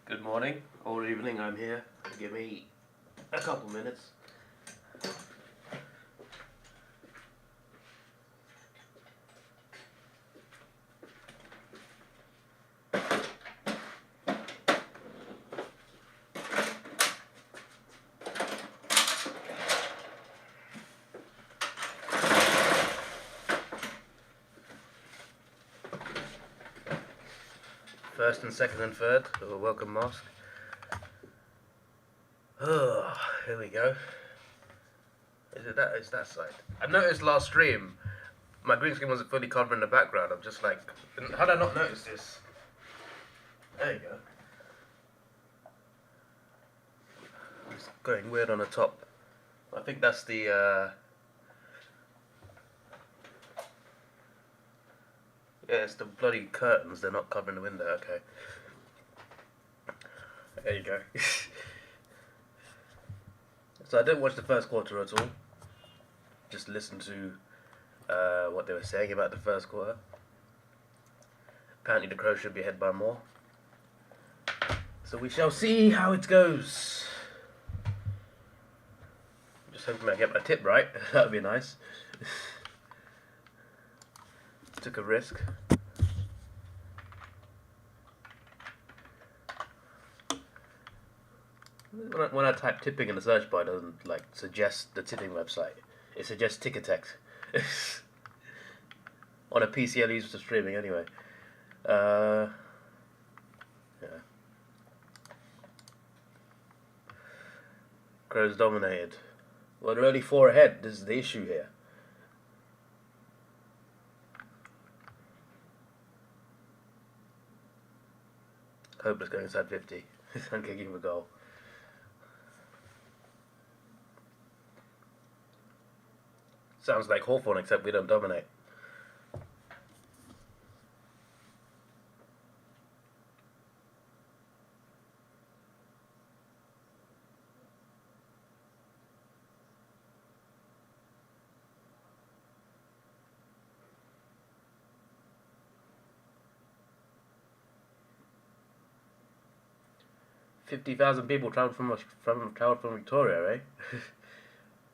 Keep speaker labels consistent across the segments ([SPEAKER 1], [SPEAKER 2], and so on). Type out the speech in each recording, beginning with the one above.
[SPEAKER 1] Good morning or evening, I'm here. Give me a couple minutes. First and second and third, a welcome mask. Oh, here we go. Is it that? It's that side. I noticed last stream, my green screen wasn't fully covering the background. I'm just like, how did I not notice this? There you go. It's going weird on the top. I think that's the, yeah, it's the bloody curtains. They're not covering the window. Okay. There you go. So I didn't watch the first quarter at all. Just listened to what they were saying about the first quarter. Apparently the Crows should be ahead by more. So we shall see how it goes. Just hoping I get my tip right. That would be nice. Took a risk. When I type tipping in the search bar, it doesn't like suggest the tipping website. It suggests Ticketex. On a PC, I use for streaming anyway. Yeah. Crows dominated. Well, they're only 4 ahead. This is the issue here. Hope it's going inside 50. I'm kicking him a goal. Sounds like Hawthorn, except we don't dominate. $50,000 people traveled from Victoria, eh?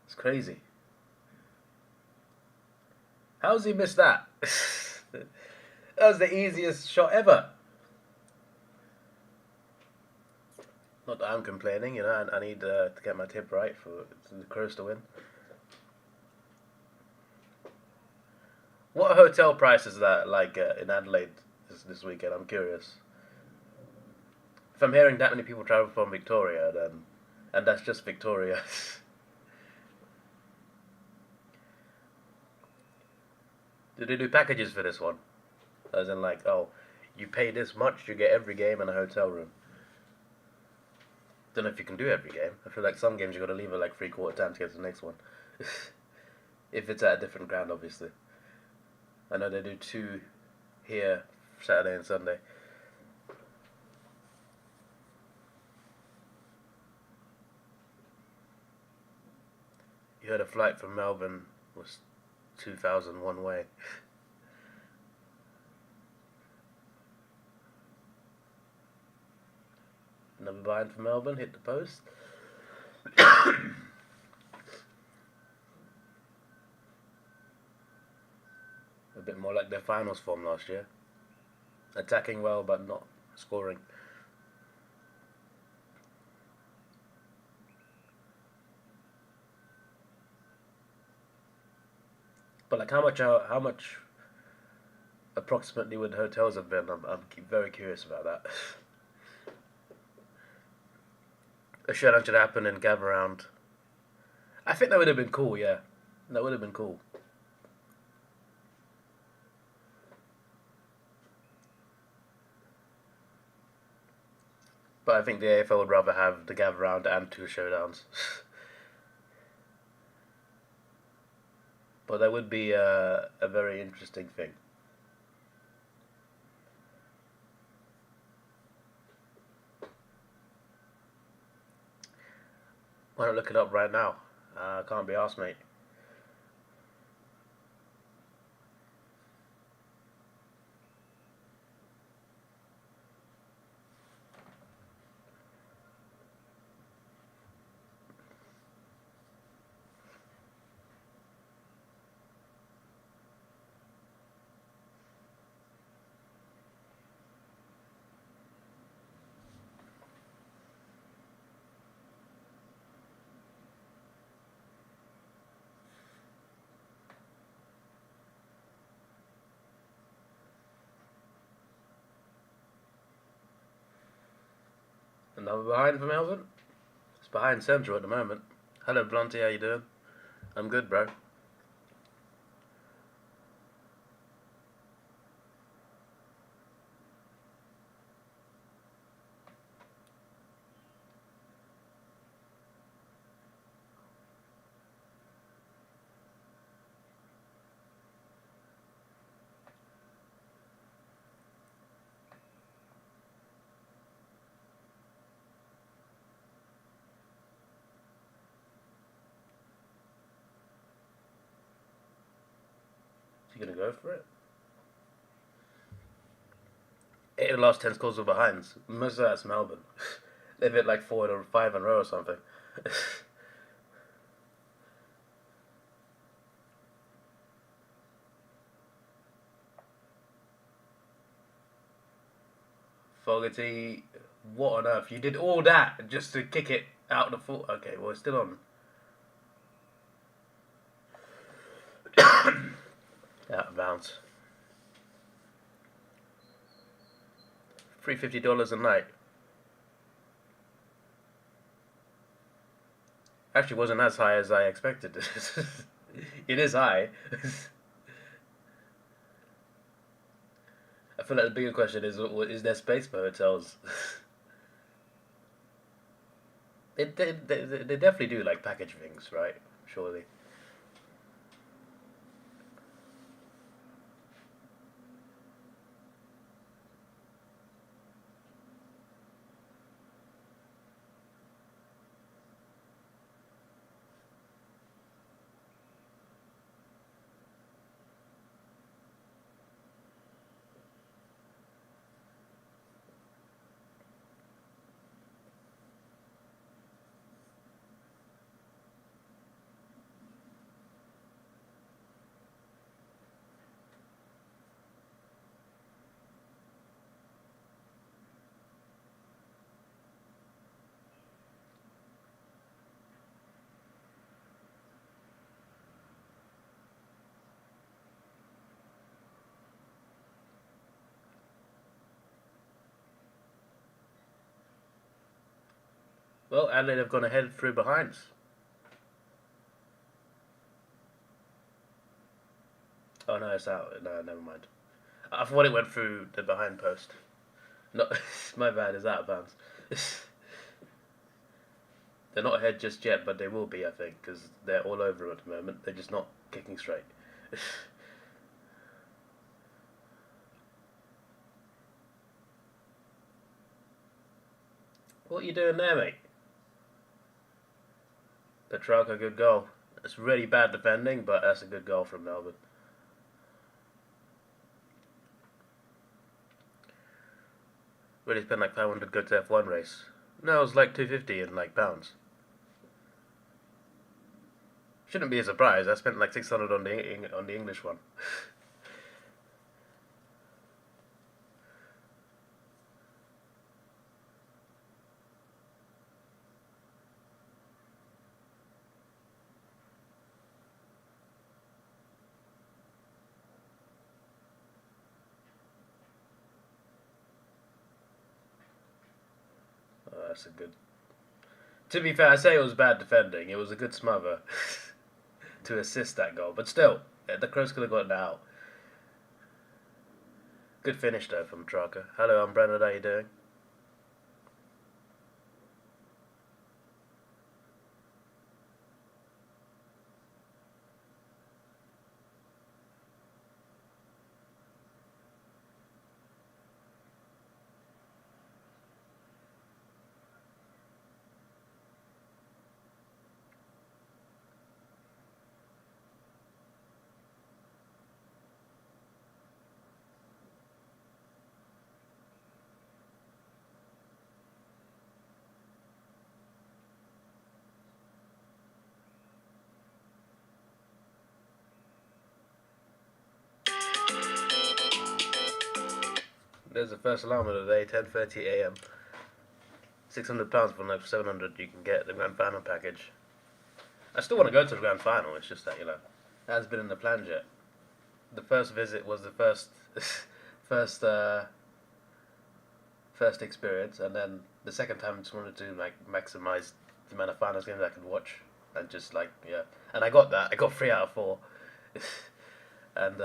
[SPEAKER 1] It's crazy. How's he missed that? That was the easiest shot ever. Not that I'm complaining, you know. I need to get my tip right for the Crows to win. What hotel price is that like in Adelaide this weekend? I'm curious. If I'm hearing that many people travel from Victoria, then, and that's just Victoria. Do they do packages for this one? As in like, oh, you pay this much, you get every game and a hotel room. Don't know if you can do every game. I feel like some games you got to leave it like 3/4 time to get to the next one. If it's at a different ground, obviously. I know they do 2 here, Saturday and Sunday. You heard a flight from Melbourne was 2,000 one way. Number 9 for Melbourne, hit the post. A bit more like their finals form last year. Attacking well, but not scoring. But like, how much approximately would hotels have been? I'm very curious about that. A showdown should happen and gather around. I think that would have been cool. Yeah, that would have been cool. But I think the AFL would rather have the gather round and 2 showdowns. But that would be a very interesting thing. Why not look it up right now? Can't be asked, mate. Another behind for Melbourne? It's behind Central at the moment. Hello, Blunty, how you doing? I'm good, bro. You gonna go for it? 8 of the last 10 scores were behinds. Most of that's Melbourne. They've hit like 4 or 5 in a row or something. Fogarty, what on earth? You did all that just to kick it out of the full. Okay, well, it's still on. Out of bounds. $350 a night. Actually, wasn't as high as I expected. It is high. I feel like the bigger question is there space for hotels? they definitely do like package things, right? Surely. Well, Adelaide have gone ahead through behinds. Oh no, it's out. No, never mind. I thought it went through the behind post. No, my bad. It's out of bounds. They're not ahead just yet, but they will be, I think, because they're all over at the moment. They're just not kicking straight. What are you doing there, mate? Petrarca, good goal. It's really bad defending, but that's a good goal from Melbourne. Really spent like 500 go to F1 race. No, it was like 250 in like pounds. Shouldn't be a surprise. I spent like 600 on the English one. Oh, that's a good. To be fair, I say it was bad defending. It was a good smother to assist that goal, but still, the Crows could have gotten out. Good finish though from Traka. Hello, I'm Brennan. How you doing? There's the first alarm of the day, 10:30 a.m. £600 for like 700 you can get the grand final package. I still want to go to the grand final. It's just that it hasn't been in the plans yet. The first visit was the first first experience, and then the second time I just wanted to like maximize the amount of finals games I could watch, and just like yeah, and I got that. I got 3 out of 4, and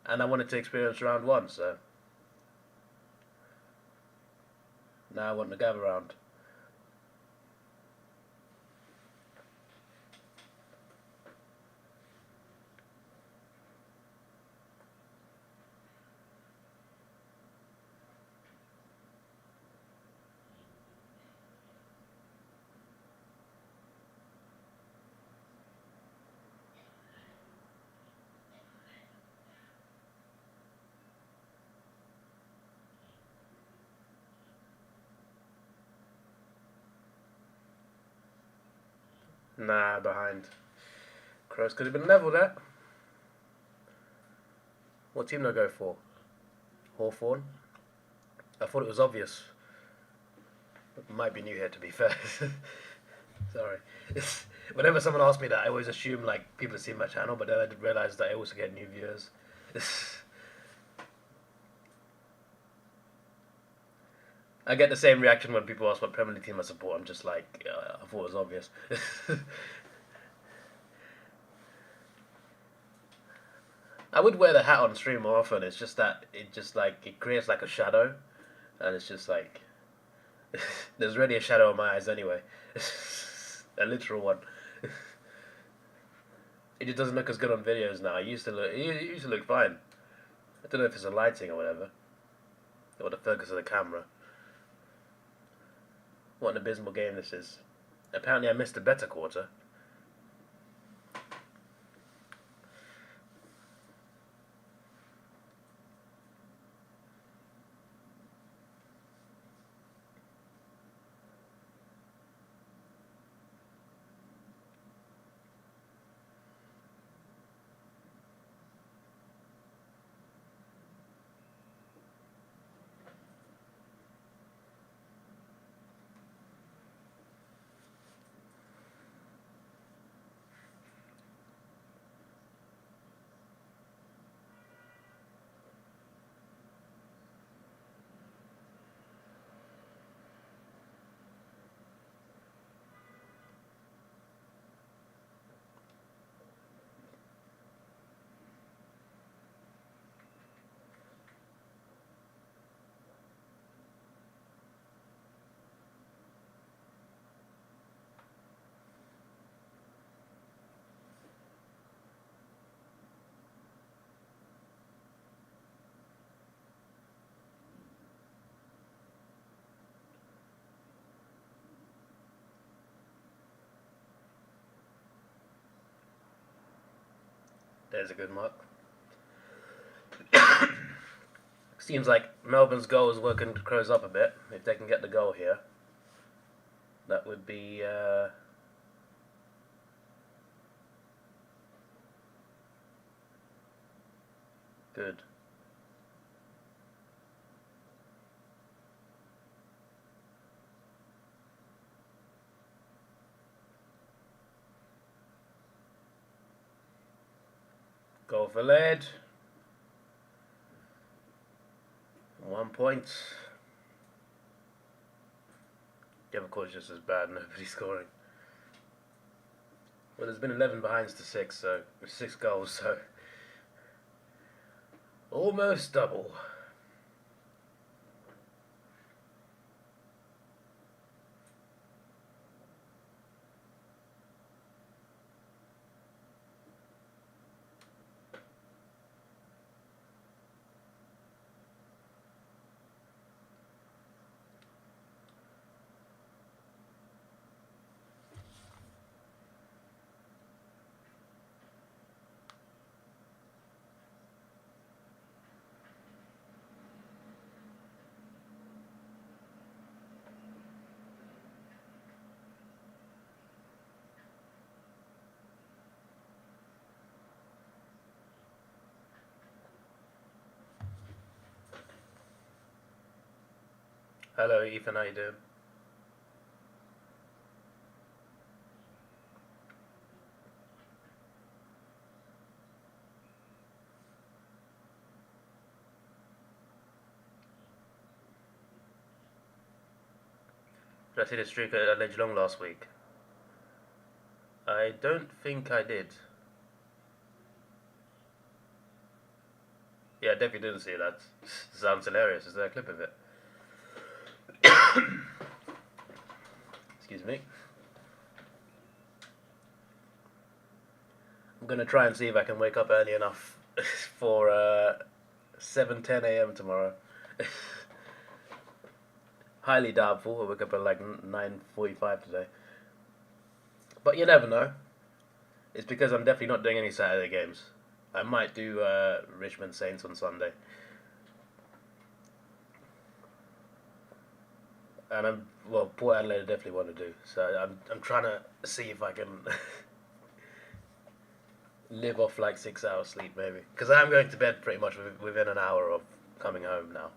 [SPEAKER 1] I wanted to experience round 1, so now I want the gather round. Nah, behind. Crows could have been level there. What team do I go for? Hawthorn? I thought it was obvious. It might be new here, to be fair. Sorry. Whenever someone asks me that, I always assume like people have seen my channel, but then I did realize that I also get new viewers. I get the same reaction when people ask what Premier League team I support. I'm just like, I thought it was obvious. I would wear the hat on stream more often. It's just that it creates like a shadow, and it's just like there's already a shadow on my eyes anyway, a literal one. It just doesn't look as good on videos now. It used to look fine. I don't know if it's the lighting or whatever, or the focus of the camera. What an abysmal game this is. Apparently I missed a better quarter. There's a good mark. Seems like Melbourne's goal is working to Crows up a bit. If they can get the goal here, that would be good. Goal for lead. 1 point. The other quarter's just as bad, nobody's scoring. Well, there's been 11 behinds to 6, so 6 goals, so almost double. Hello, Ethan, how you doing? Did I see the streak at Adelaide long last week? I don't think I did. Yeah, I definitely didn't see that. Sounds hilarious. Is there a clip of it? Excuse me. I'm gonna try and see if I can wake up early enough for 7:10 a.m. tomorrow. Highly doubtful. I'll wake up at like 9:45 today. But you never know. It's because I'm definitely not doing any Saturday games. I might do Richmond Saints on Sunday. And Port Adelaide I definitely want to do. So I'm trying to see if I can live off like 6 hours sleep maybe. Because I am going to bed pretty much within an hour of coming home now.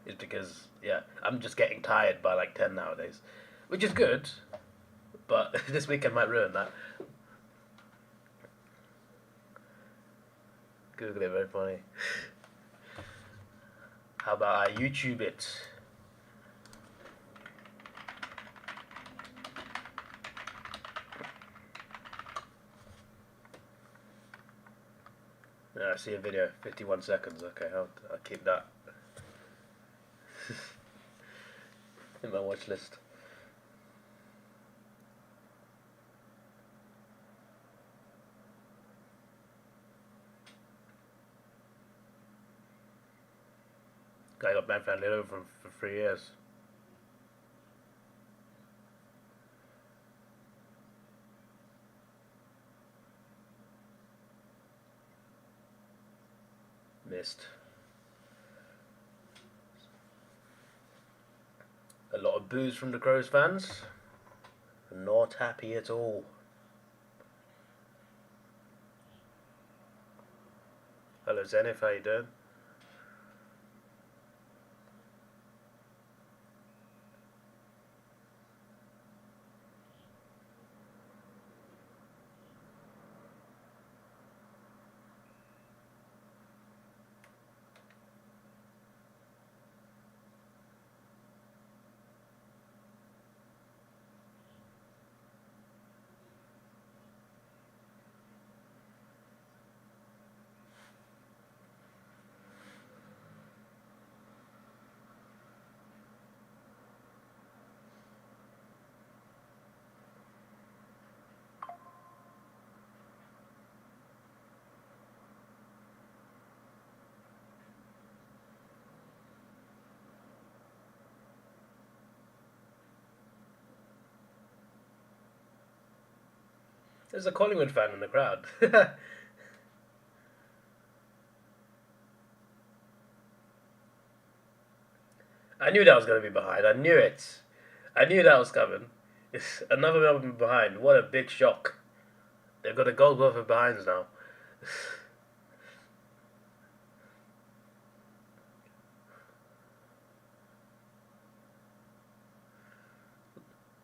[SPEAKER 1] It's because, yeah, I'm just getting tired by like 10 nowadays. Which is good, but this weekend might ruin that. Google it, very funny. How about I YouTube it? Yeah, I see a video, 51 seconds. Okay, I'll keep that in my watch list. Guy got banned for Adobe for 3 years. Missed. A lot of boos from the Crows fans. Not happy at all. Hello Zenith, how you doing? There's a Collingwood fan in the crowd. I knew that was going to be behind. I knew it. I knew that was coming. It's another Melbourne behind. What a big shock. They've got a goal worth of behinds now.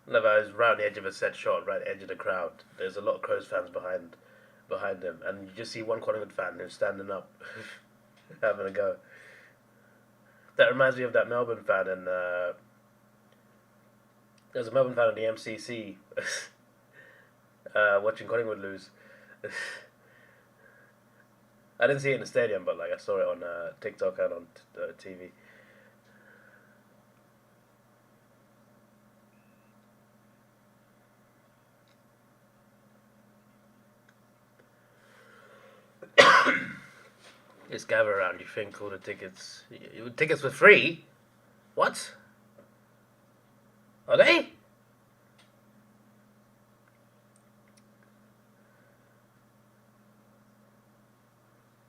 [SPEAKER 1] Levi is round the edge of a set shot, right edge of the crowd. There's a lot of Crows fans behind him, and you just see one Collingwood fan who's standing up, having a go. That reminds me of that Melbourne fan, and there's a Melbourne fan on the MCC watching Collingwood lose. I didn't see it in the stadium, but like I saw it on TikTok and on TV. It's gather around. You think all the tickets? Tickets were free? What? Are they?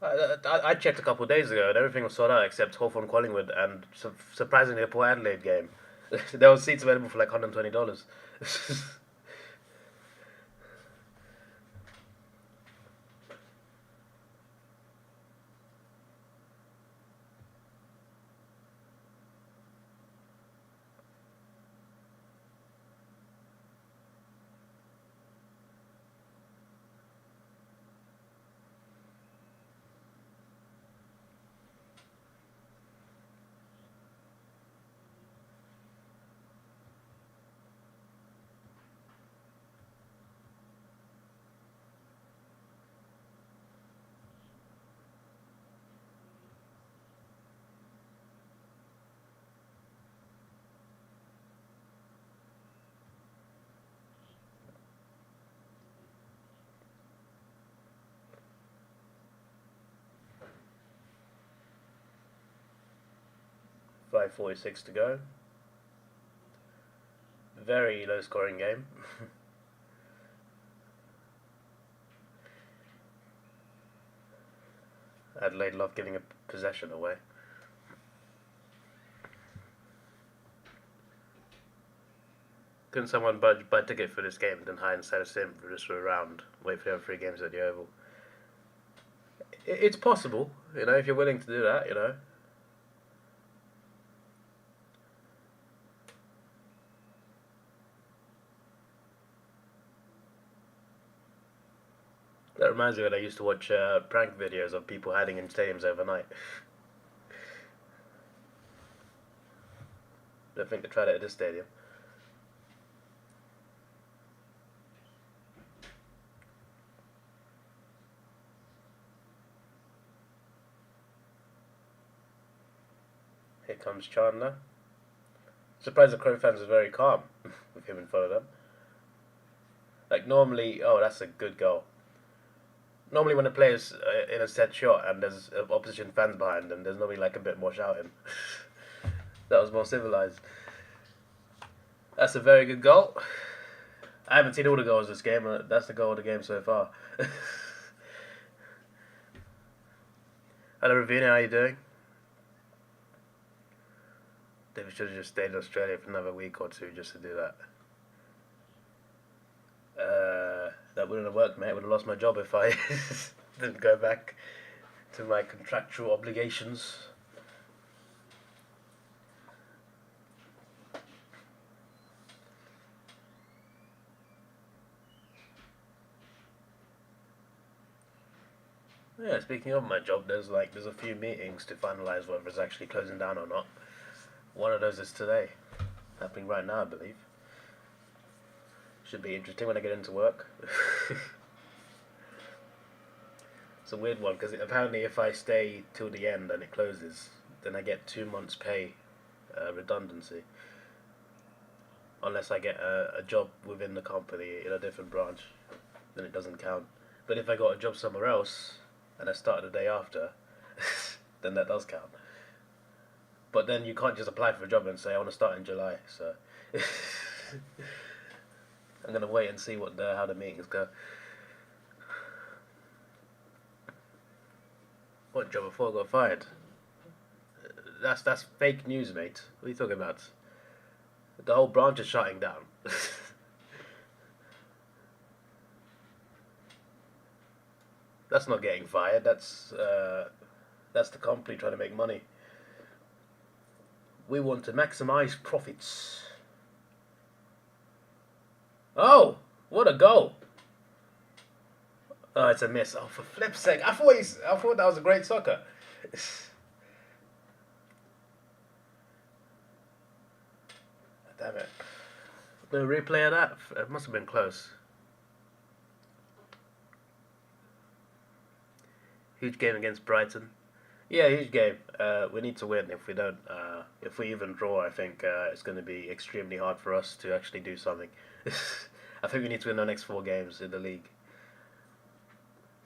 [SPEAKER 1] I checked a couple of days ago and everything was sold out except Hawthorn Collingwood and surprisingly a Port Adelaide game. There were seats available for like $120. 5:46 to go. Very low scoring game. Adelaide love giving a possession away. Couldn't someone buy a ticket for this game and then hide inside a sim for just for a round, wait for the other 3 games at the Oval? It's possible, you know, if you're willing to do that, you know. That reminds me when I used to watch prank videos of people hiding in stadiums overnight. Don't think they tried it at this stadium. Here comes Chandler. Surprised the Crow fans are very calm with him in front of them. Like normally, oh, that's a good goal. Normally when a player's in a set shot and there's opposition fans behind them, there's normally like a bit more shouting. That was more civilized. That's a very good goal. I haven't seen all the goals this game, and that's the goal of the game so far. Hello Ravina, how you doing? David should have just stayed in Australia for another week or 2 just to do that. That wouldn't have worked, mate. I would have lost my job if I didn't go back to my contractual obligations. Yeah, speaking of my job, there's a few meetings to finalise whether it's actually closing down or not. One of those is today, happening right now, I believe. Should be interesting when I get into work. It's a weird one because apparently if I stay till the end and it closes, then I get 2 months' pay redundancy. Unless I get a job within the company in a different branch, then it doesn't count. But if I got a job somewhere else and I start the day after, then that does count. But then you can't just apply for a job and say I want to start in July. So I'm gonna wait and see how the meetings go. What job before I got fired? That's fake news, mate. What are you talking about? The whole branch is shutting down. That's not getting fired. That's the company trying to make money. We want to maximize profits. Oh, what a goal! Oh, it's a miss. Oh, for flip's sake! I thought that was a great soccer. Damn it! No replay of that. It must have been close. Huge game against Brighton. Yeah, huge game. We need to win. If we don't, if we even draw, I think it's going to be extremely hard for us to actually do something. I think we need to win our next 4 games in the league.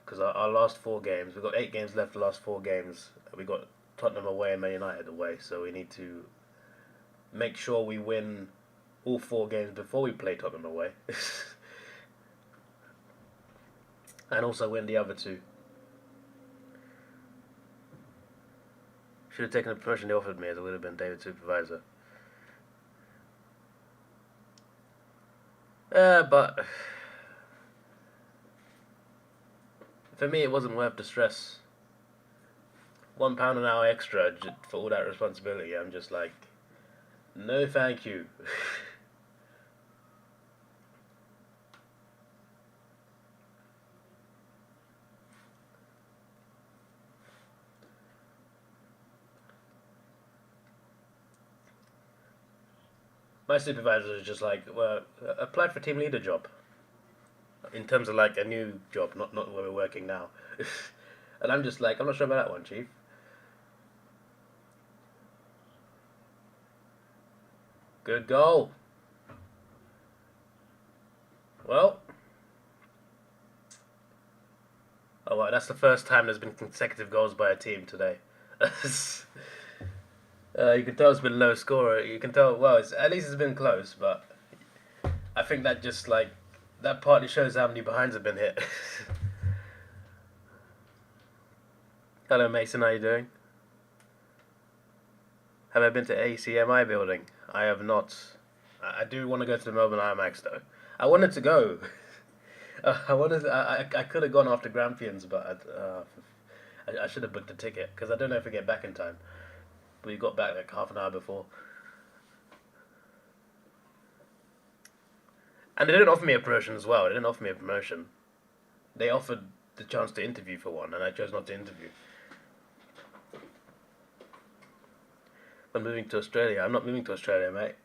[SPEAKER 1] Because our last 4 games, we've got 8 games left. The last 4 games, we got Tottenham away and Man United away. So we need to make sure we win all 4 games before we play Tottenham away, and also win the other 2. Should have taken the promotion they offered me, as it would have been David's supervisor. But for me, it wasn't worth the stress. £1 an hour extra for all that responsibility. I'm just like, no, thank you. My supervisor is just like, well, apply for team leader job. In terms of like a new job, not where we're working now. And I'm just like, I'm not sure about that one, Chief. Good goal. Well. Oh, wow, that's the first time there's been consecutive goals by a team today. You can tell it's been low scorer. You can tell, well, at least it's been close, but I think that just like that partly shows how many behinds have been hit. Hello, Mason. How you doing? Have I been to ACMI building? I have not. I do want to go to the Melbourne IMAX though. I wanted to go. I could have gone after Grampians, but I should have booked a ticket because I don't know if we get back in time. We got back like half an hour before. And they didn't offer me a promotion as well. They didn't offer me a promotion. They offered the chance to interview for one, and I chose not to interview. I'm moving to Australia. I'm not moving to Australia, mate.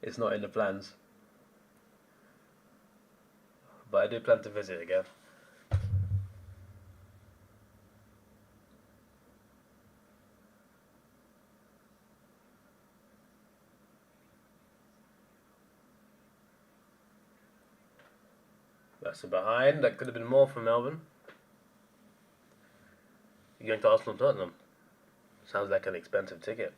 [SPEAKER 1] It's not in the plans. But I do plan to visit again. That's a behind. That could have been more for Melbourne. You're going to Arsenal Tottenham. Sounds like an expensive ticket.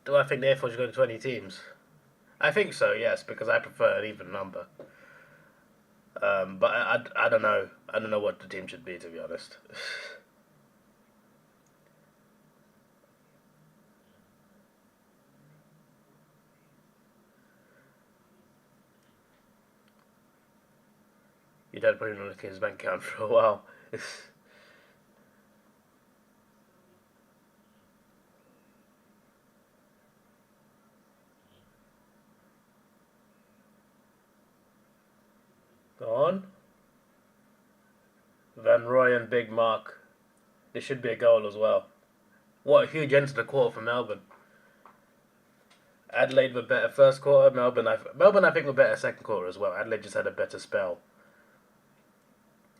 [SPEAKER 1] Do I think the AFL should go to 20 teams? I think so, yes, because I prefer an even number. But I don't know. I don't know what the team should be, to be honest. Your dad probably not looking at his bank account for a while. Go on. Van Roy and Big Mark. There should be a goal as well. What a huge end to the quarter for Melbourne. Adelaide were better first quarter. Melbourne, I think were better second quarter as well. Adelaide just had a better spell.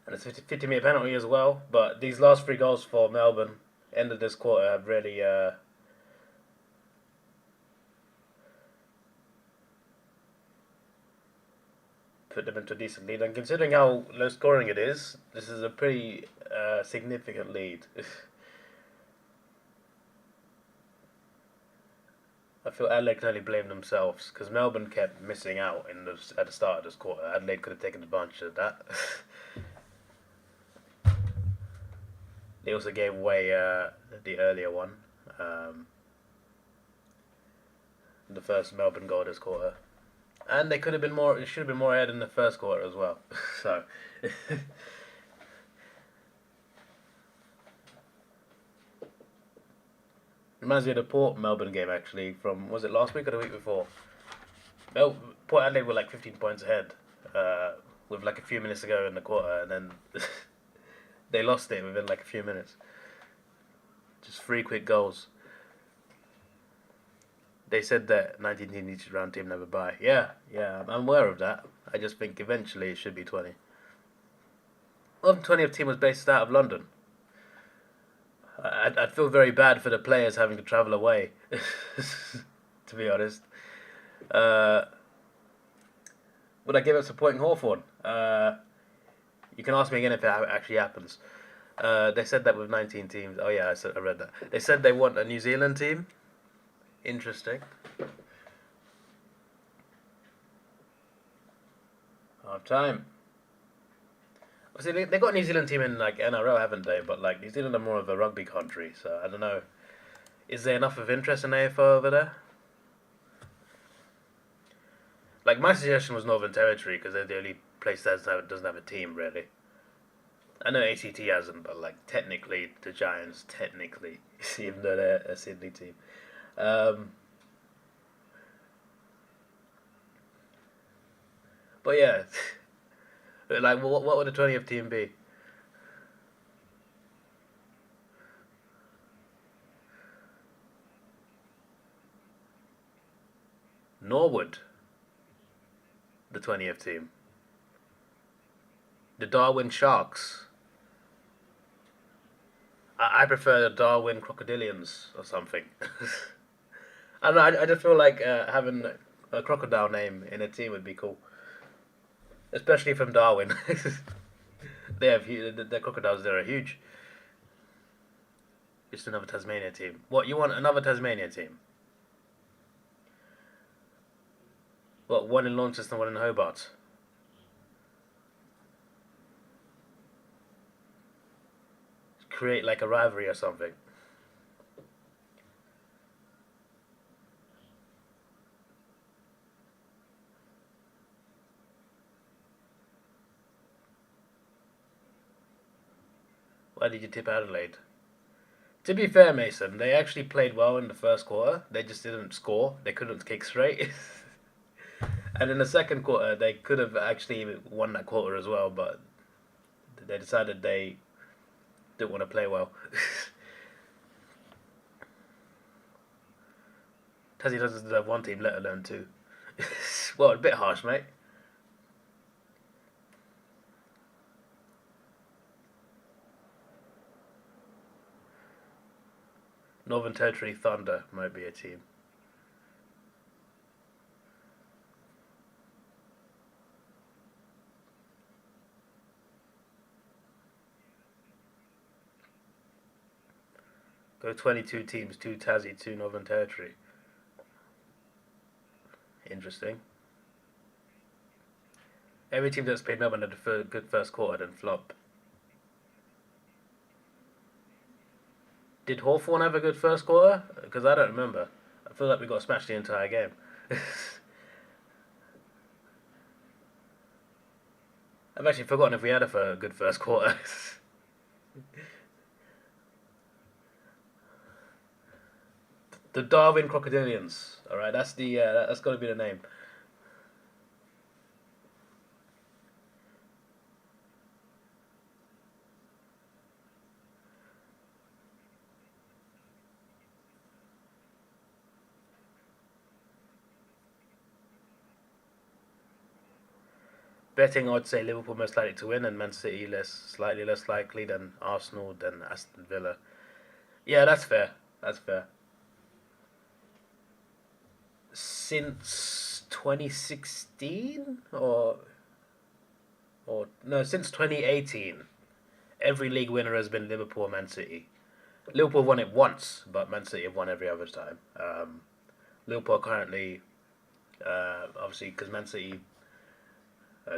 [SPEAKER 1] And it's 50-metre penalty as well. But these last three goals for Melbourne, end of this quarter, have really put them into a decent lead. And considering how low scoring it is, this is a pretty significant lead. I feel Adelaide can only blame themselves because Melbourne kept missing out at the start of this quarter. Adelaide could have taken advantage of that. They also gave away the earlier one, the first Melbourne goal this quarter, and they could have been more. It should have been more ahead in the first quarter as well. So. Reminds me of the Port Melbourne game actually from, was it last week or the week before? Port Adelaide were like 15 points ahead with like a few minutes to go in the quarter, and then they lost it within like a few minutes. Just 3 quick goals. They said that 19 team each round team never buy. Yeah, I'm aware of that. I just think eventually it should be 20. Well, the 20th team was based out of London. I'd feel very bad for the players having to travel away, to be honest. Would I give up supporting Hawthorn? You can ask me again if it actually happens. They said that with 19 teams. Oh yeah, I read that. They said they want a New Zealand team. Interesting. Half time. See, they got a New Zealand team in like NRL, haven't they? But like New Zealand are more of a rugby country, so I don't know. Is there enough of interest in AFL over there? Like my suggestion was Northern Territory because they're the only place that doesn't have a team really. I know ACT hasn't, but like technically the Giants, technically, even though they're a Sydney team. Um, but yeah, like what would the 20th team be? Norwood, the 20th team. The Darwin Sharks. I prefer the Darwin Crocodilians or something. I don't know. I just feel like having a crocodile name in a team would be cool, especially from Darwin. They have the crocodiles there are huge. Just another Tasmania team. What you want? Another Tasmania team? What, one in Launceston, one in Hobart? Create like a rivalry or something. Why did you tip Adelaide? To be fair, Mason, they actually played well in the first quarter. They just didn't score. They couldn't kick straight. And in the second quarter, they could have actually won that quarter as well, but they decided they didn't want to play well. Tassie doesn't deserve one team, let alone two. Well, a bit harsh, mate. Northern Territory Thunder might be a team. Go 22 teams, 2 Tassie, 2 Northern Territory. Interesting. Every team that's played Melbourne had a good first quarter, then flop. Did Hawthorn have a good first quarter? Because I don't remember. I feel like we got smashed the entire game. I've actually forgotten if we had a good first quarter. The Darwin Crocodilians. All right, that's got to be the name. Betting, I'd say Liverpool most likely to win, and Man City slightly less likely than Arsenal, than Aston Villa. Yeah, that's fair. That's fair. Since 2016 or no, since 2018, every league winner has been Liverpool or Man City. Liverpool won it once, but Man City have won every other time. Liverpool are currently, obviously, because Man City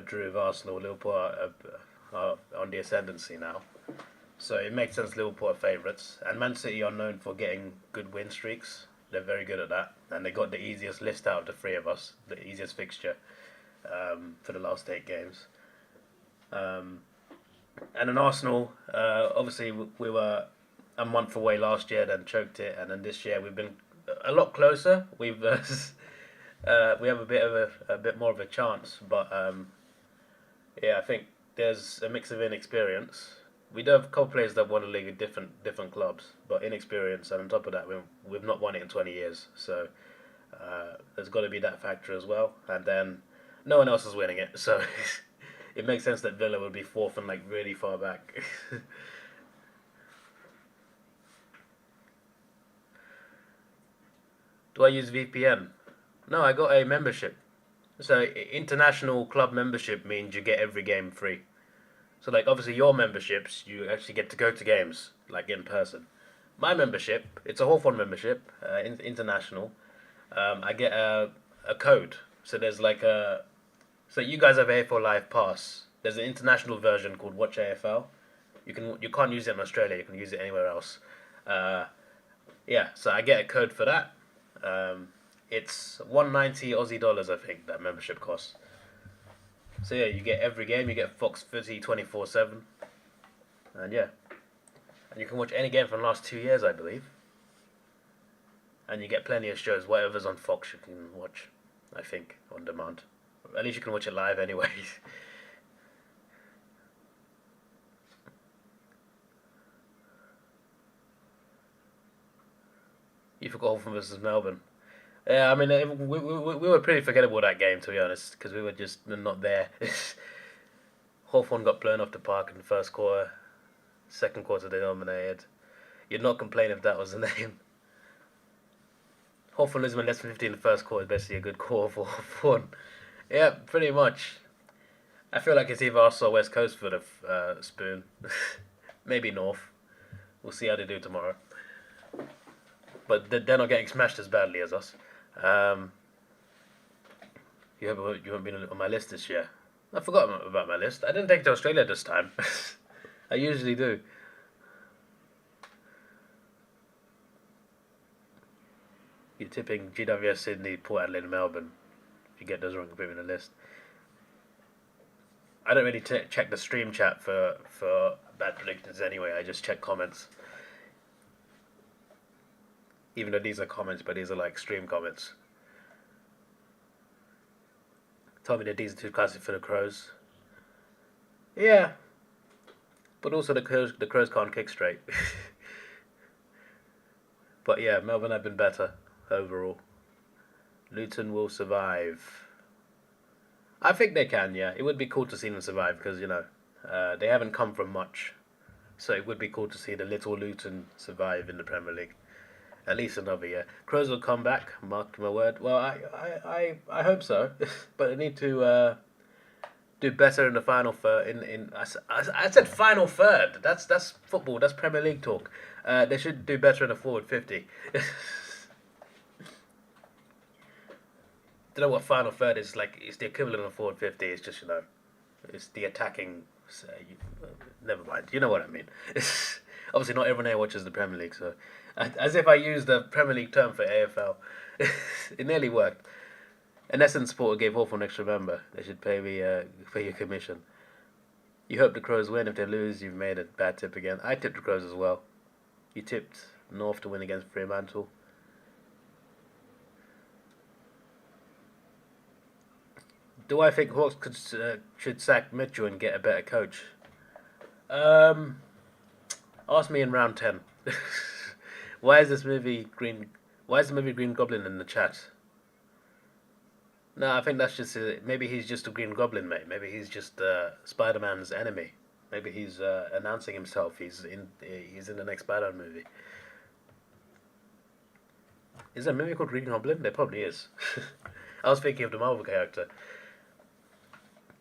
[SPEAKER 1] drew with Arsenal, Liverpool are on the ascendancy now. So it makes sense Liverpool are favourites. And Man City are known for getting good win streaks. They're very good at that. And they got the easiest list out of the three of us, the easiest fixture for the last 8 games. And in Arsenal, obviously we were a month away last year, then choked it. And then this year we've been a lot closer. We have a bit more of a chance, but yeah, I think there's a mix of inexperience. We do have a couple of players that won the league at different clubs, but inexperience, and on top of that, we've not won it in 20 years. So there's got to be that factor as well. And then no one else is winning it, so it makes sense that Villa would be fourth and like really far back. Do I use VPN? No, I got a membership. So international club membership means you get every game free. So like obviously your memberships, you actually get to go to games like in person. My membership, it's a Hawthorn membership, international. I get a code. So there's like a so you guys have AFL Live Pass. There's an international version called Watch AFL. You can't use it in Australia. You can use it anywhere else. Uh, yeah, so I get a code for that. It's 190 Aussie dollars, I think, that membership costs. So yeah, you get every game. You get Fox Footy 24/7. And yeah, and you can watch any game from the last 2 years, I believe. And you get plenty of shows. Whatever's on Fox, you can watch, I think, on demand. At least you can watch it live anyway. You forgot Hawthorn versus Melbourne. Yeah, I mean, we were pretty forgettable that game, to be honest, because we were just not there. Hawthorn got blown off the park in the first quarter. Second quarter, they dominated. You'd not complain if that was the name. Hawthorn losing by less than 50 in the first quarter is basically a good quarter for Hawthorn. Yeah, pretty much. I feel like it's either us or West Coast for the spoon. Maybe North. We'll see how they do tomorrow. But they're not getting smashed as badly as us. You haven't been on my list this year. I forgot about my list. I didn't take it to Australia this time. I usually do. You're tipping GWS, Sydney, Port Adelaide, and Melbourne. If you get those wrong, you put them in the list. I don't really check the stream chat for bad predictions anyway. I just check comments. Even though these are comments, but these are like stream comments. Told me that these are too classic for the Crows. Yeah. But also the Crows can't kick straight. But yeah, Melbourne have been better overall. Luton will survive. I think they can, yeah. It would be cool to see them survive because, you know, they haven't come from much. So it would be cool to see the little Luton survive in the Premier League. At least another year. Crows will come back, mark my word. Well, I hope so. But they need to do better in the final third. I said final third. That's football. That's Premier League talk. They should do better in the forward 50. Don't know what final third is like. It's the equivalent of forward 50. It's just, you know, it's the attacking. Never mind. You know what I mean. Obviously, not everyone here watches the Premier League, so as if I used the Premier League term for AFL. It nearly worked. In essence, supporter gave Hawthorn an extra member. They should pay your commission. You hope the Crows win. If they lose, you've made a bad tip again. I tipped the Crows as well. You tipped North to win against Fremantle. Do I think Hawks should sack Mitchell and get a better coach? Ask me in round 10. Why is the movie Green Goblin in the chat? No, I think that's just maybe he's just a Green Goblin, mate. Maybe he's just Spider-Man's enemy. Maybe he's announcing himself. He's in the next Spider-Man movie. Is there a movie called Green Goblin? There probably is. I was thinking of the Marvel character.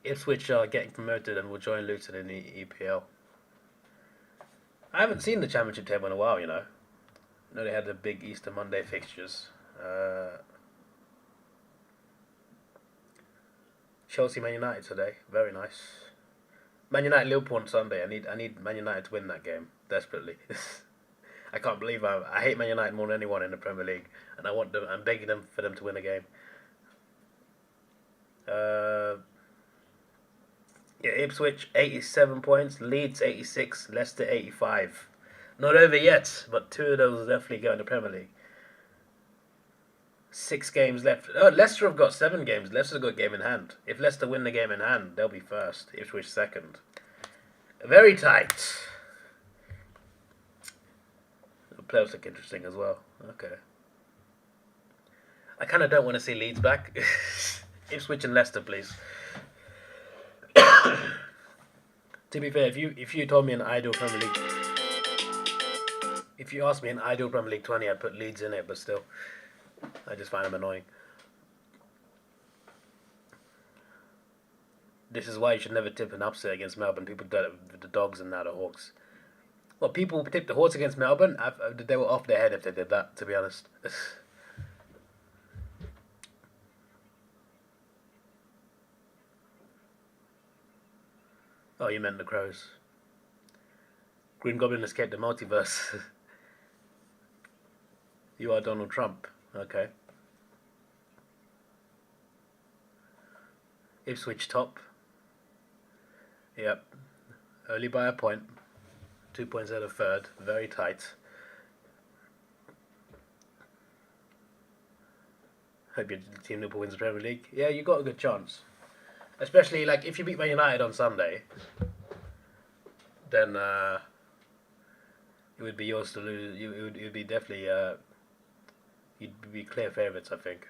[SPEAKER 1] Ipswich are getting promoted and will join Luton in the EPL. I haven't seen the Championship table in a while, you know. I know they had the big Easter Monday fixtures. Chelsea Man United today, very nice. Man United Liverpool on Sunday. I need Man United to win that game desperately. I can't believe I hate Man United more than anyone in the Premier League, and I'm begging them for them to win a game. Yeah, Ipswich 87 points, Leeds 86, Leicester 85. Not over yet, but two of those will definitely go in the Premier League. 6 games left. Oh, Leicester have got 7 games. Leicester's got a game in hand. If Leicester win the game in hand, they'll be first. Ipswich second. Very tight. The playoffs look interesting as well. Okay. I kind of don't want to see Leeds back. Ipswich and Leicester, please. To be fair, if you told me an ideal Premier League, if you asked me an ideal Premier League 20, I'd put Leeds in it, but still, I just find them annoying. This is why you should never tip an upset against Melbourne. People do it with the Dogs and now the Hawks. Well, people tipped the Hawks against Melbourne. They were off their head if they did that, to be honest. Oh, you meant the Crows. Green Goblin escaped the multiverse. You are Donald Trump. Okay. Ipswich top. Yep. Only by a point. 2 points out of third, very tight. Hope your team Liverpool wins the Premier League. Yeah, you got a good chance. Especially like if you beat Man United on Sunday, then it would be yours to lose. It would be definitely you'd be clear favourites, I think.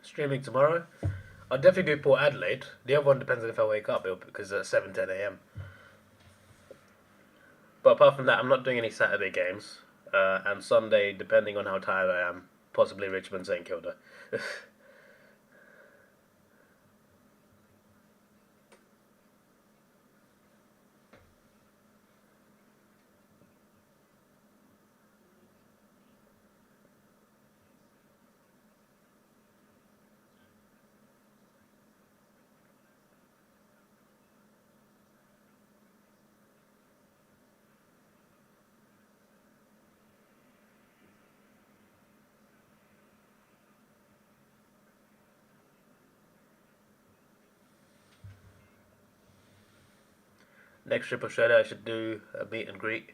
[SPEAKER 1] Streaming tomorrow. I'll definitely do Port Adelaide. The other one depends on if I wake up because it's 7:10 a.m. But apart from that, I'm not doing any Saturday games. And Sunday, depending on how tired I am, possibly Richmond St Kilda. Next trip Australia, I should do a meet and greet.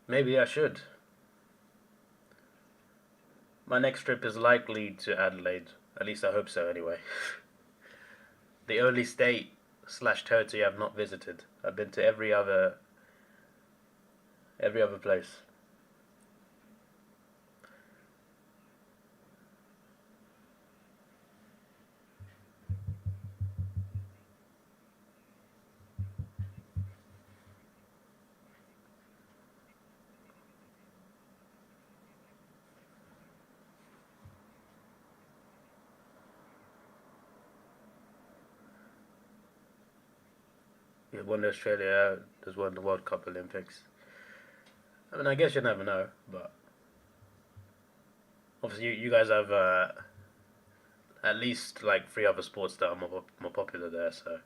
[SPEAKER 1] Maybe I should. My next trip is likely to Adelaide. At least I hope so, anyway. The only state / territory I've not visited. I've been to every other place. Yeah, one to Australia, there's one the World Cup Olympics. I mean, I guess you never know, but obviously you guys have at least like 3 other sports that are more popular there. So,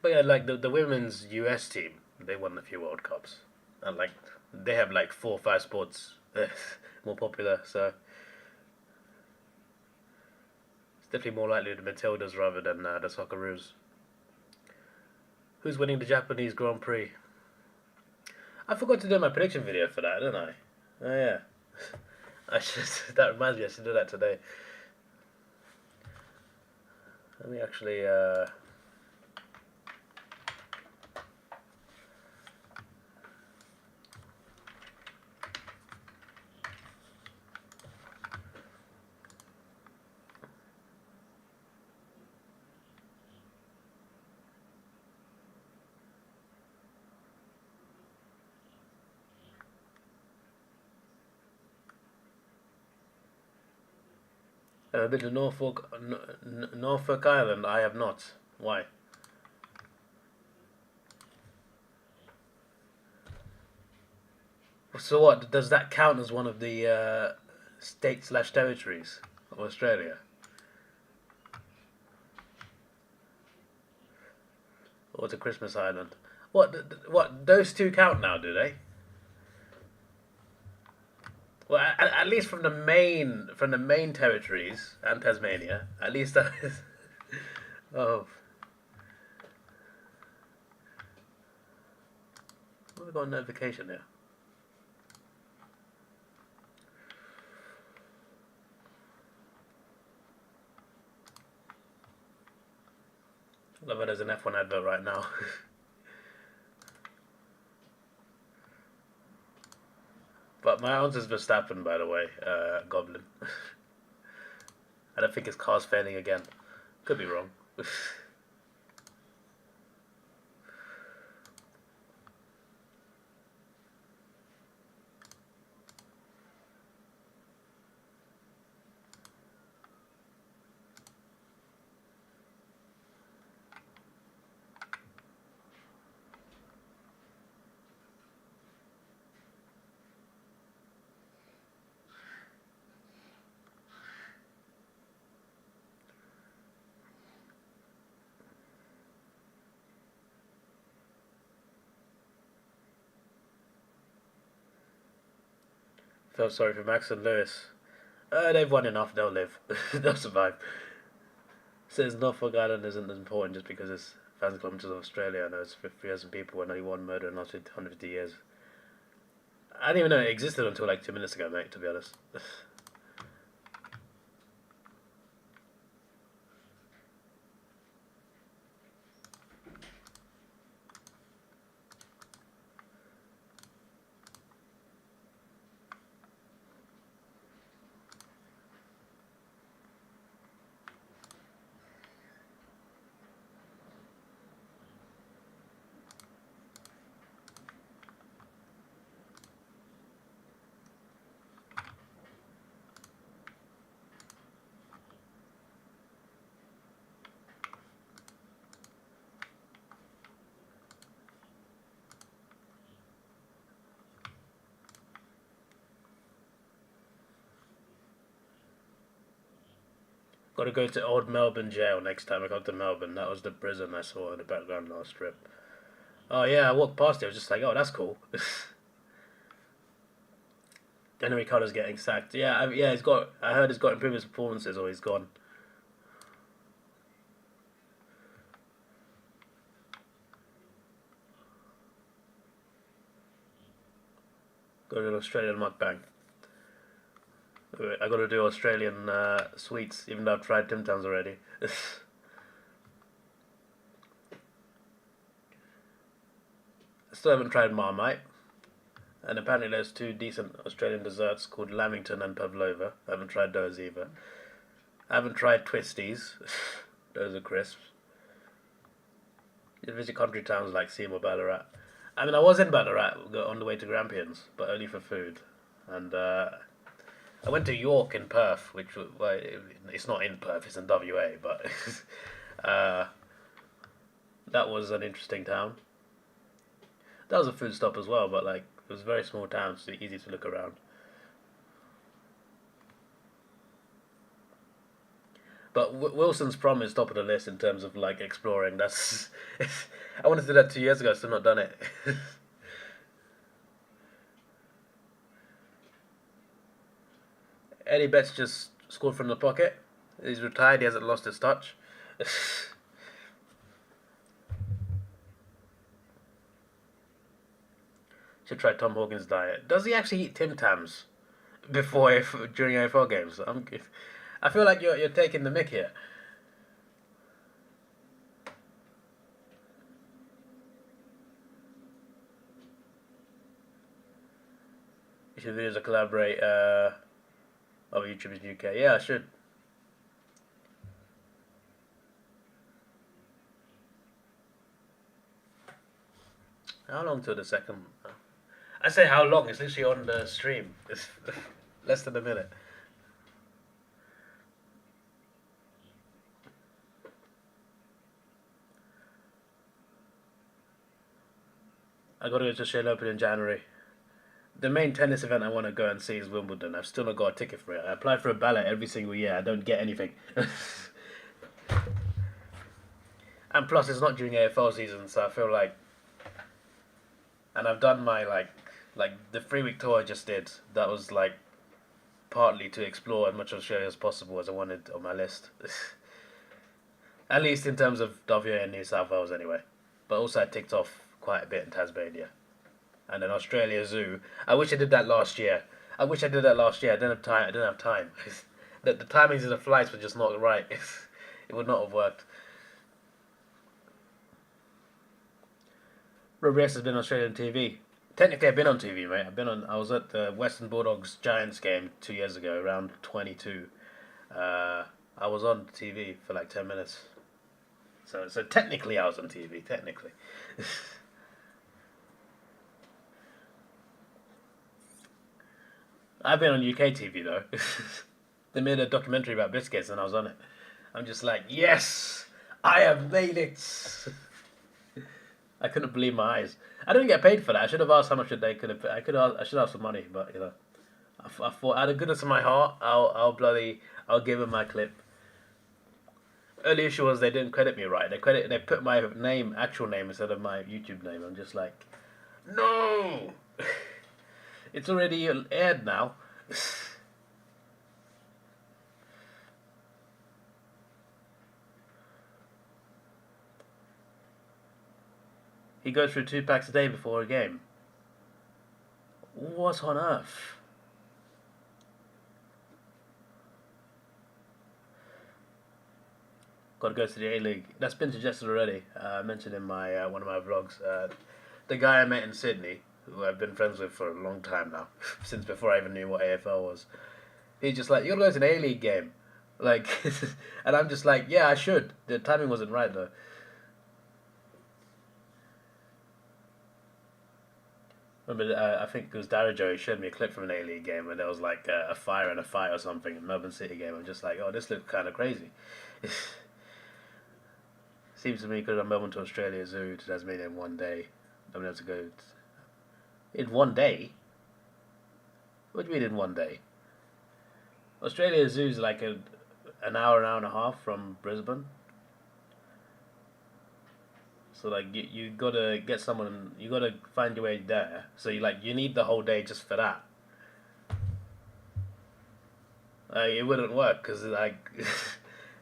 [SPEAKER 1] but yeah, like the women's US team, they won a few World Cups, and like they have like 4 or 5 sports more popular. So it's definitely more likely the Matildas rather than the Socceroos. Who's winning the Japanese Grand Prix? I forgot to do my prediction video for that, didn't I? Oh yeah. I should. That reminds me. I should do that today. Let me actually. I've been to Norfolk Island. I have not. Why? So what? Does that count as one of the states / territories of Australia? Or to Christmas Island? What? Those 2 count now, do they? Well, at least from the main territories and Tasmania, at least that is. Oh, we got a notification here. I love it. There's an F1 advert right now. But my answer's Verstappen, by the way, Goblin. I don't think his car's failing again. Could be wrong. Felt sorry for Max and Lewis. They've won enough. They'll live. They'll survive. Says Norfolk Island isn't as important just because it's 1,000 kilometers of Australia. I know it's 50,000 people and only one murder in the last 150 years. I didn't even know it existed until like 2 minutes ago, mate, to be honest. Got to go to old Melbourne jail next time I go to Melbourne. That was the prison I saw in the background last trip. Oh yeah, I walked past it. I was just like, oh, that's cool. Henry Carter's getting sacked. Yeah, yeah, he's got. I heard he's got improved his performances, or he's gone. Got an Australian mukbang. I got to do Australian sweets, even though I've tried Tim Tams already. I still haven't tried Marmite. And apparently there's two decent Australian desserts called Lamington and Pavlova. I haven't tried those either. I haven't tried Twisties. Those are crisps. You visit country towns like Seymour, Ballarat. I mean, I was in Ballarat on the way to Grampians, but only for food. And I went to York in Perth, which, well, it's not in Perth, it's in WA, but that was an interesting town. That was a food stop as well, but like it was a very small town, so easy to look around. But Wilson's Prom is top of the list in terms of like exploring. That's I wanted to do that 2 years ago, still not done it. Eddie Betts just scored from the pocket. He's retired. He hasn't lost his touch. Should try Tom Hawkins' diet. Does he actually eat Tim Tams during AFL games? I feel like you're taking the mick here. You should videos to collaborate. YouTube in UK. Yeah, I should. How long till the second? I say how long? It's literally on the stream. It's less than a minute. I got to go to Australian Open in January. The main tennis event I want to go and see is Wimbledon. I've still not got a ticket for it. I apply for a ballot every single year. I don't get anything. And plus, it's not during AFL season, so I feel like... And I've done my, like the 3-week tour I just did. That was, like, partly to explore as much of Australia as possible as I wanted on my list. At least in terms of WA and New South Wales, anyway. But also I ticked off quite a bit in Tasmania. And then Australia Zoo. I wish I did that last year. I didn't have time. I didn't have time. The timings of the flights were just not right. It would not have worked. Rob S has been on Australian TV. Technically, I've been on TV, mate. I was at the Western Bulldogs Giants game 2 years ago, around 22. I was on TV for like 10 minutes. So technically, I was on TV. Technically. I've been on UK TV though. They made a documentary about biscuits and I was on it. I'm just like, yes, I have made it. I couldn't believe my eyes. I didn't get paid for that. I should have asked how much they could have. I should have some money, but you know, I thought out of goodness of my heart, I'll give them my clip. Early issue was they didn't credit me right. They put my actual name instead of my YouTube name. I'm just like, no. It's already aired now.
[SPEAKER 2] He goes through 2 packs a day before a game. What on earth? Got to go to the A-League. That's been suggested already. I mentioned in my one of my vlogs. The guy I met in Sydney, who I've been friends with for a long time now, since before I even knew what AFL was. He's just like, you gotta go to an A-League game. Like, and I'm just like, yeah, I should. The timing wasn't right though. Remember, I think it was Darajo who showed me a clip from an A-League game where there was like a fire and a fight or something in Melbourne City game. I'm just like, oh, this looks kind of crazy. Seems to me because I'm Melbourne to Australia Zoo to Tasmania in one day. I'm able to go in one day. What do you mean in one day? Australia Zoo is like an hour and a half from Brisbane. So like you gotta get someone, you gotta find your way there. So you need the whole day just for that. It wouldn't work because like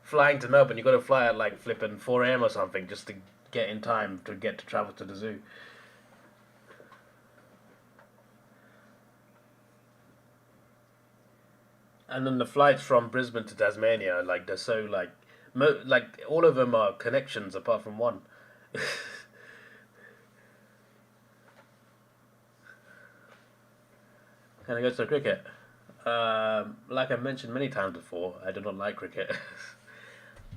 [SPEAKER 2] flying to Melbourne, you gotta fly at like flipping 4 a.m. or something just to get in time to get to travel to the zoo. And then the flights from Brisbane to Tasmania, like they're so like all of them are connections apart from one. Can I go to cricket? Like I've mentioned many times before, I do not like cricket.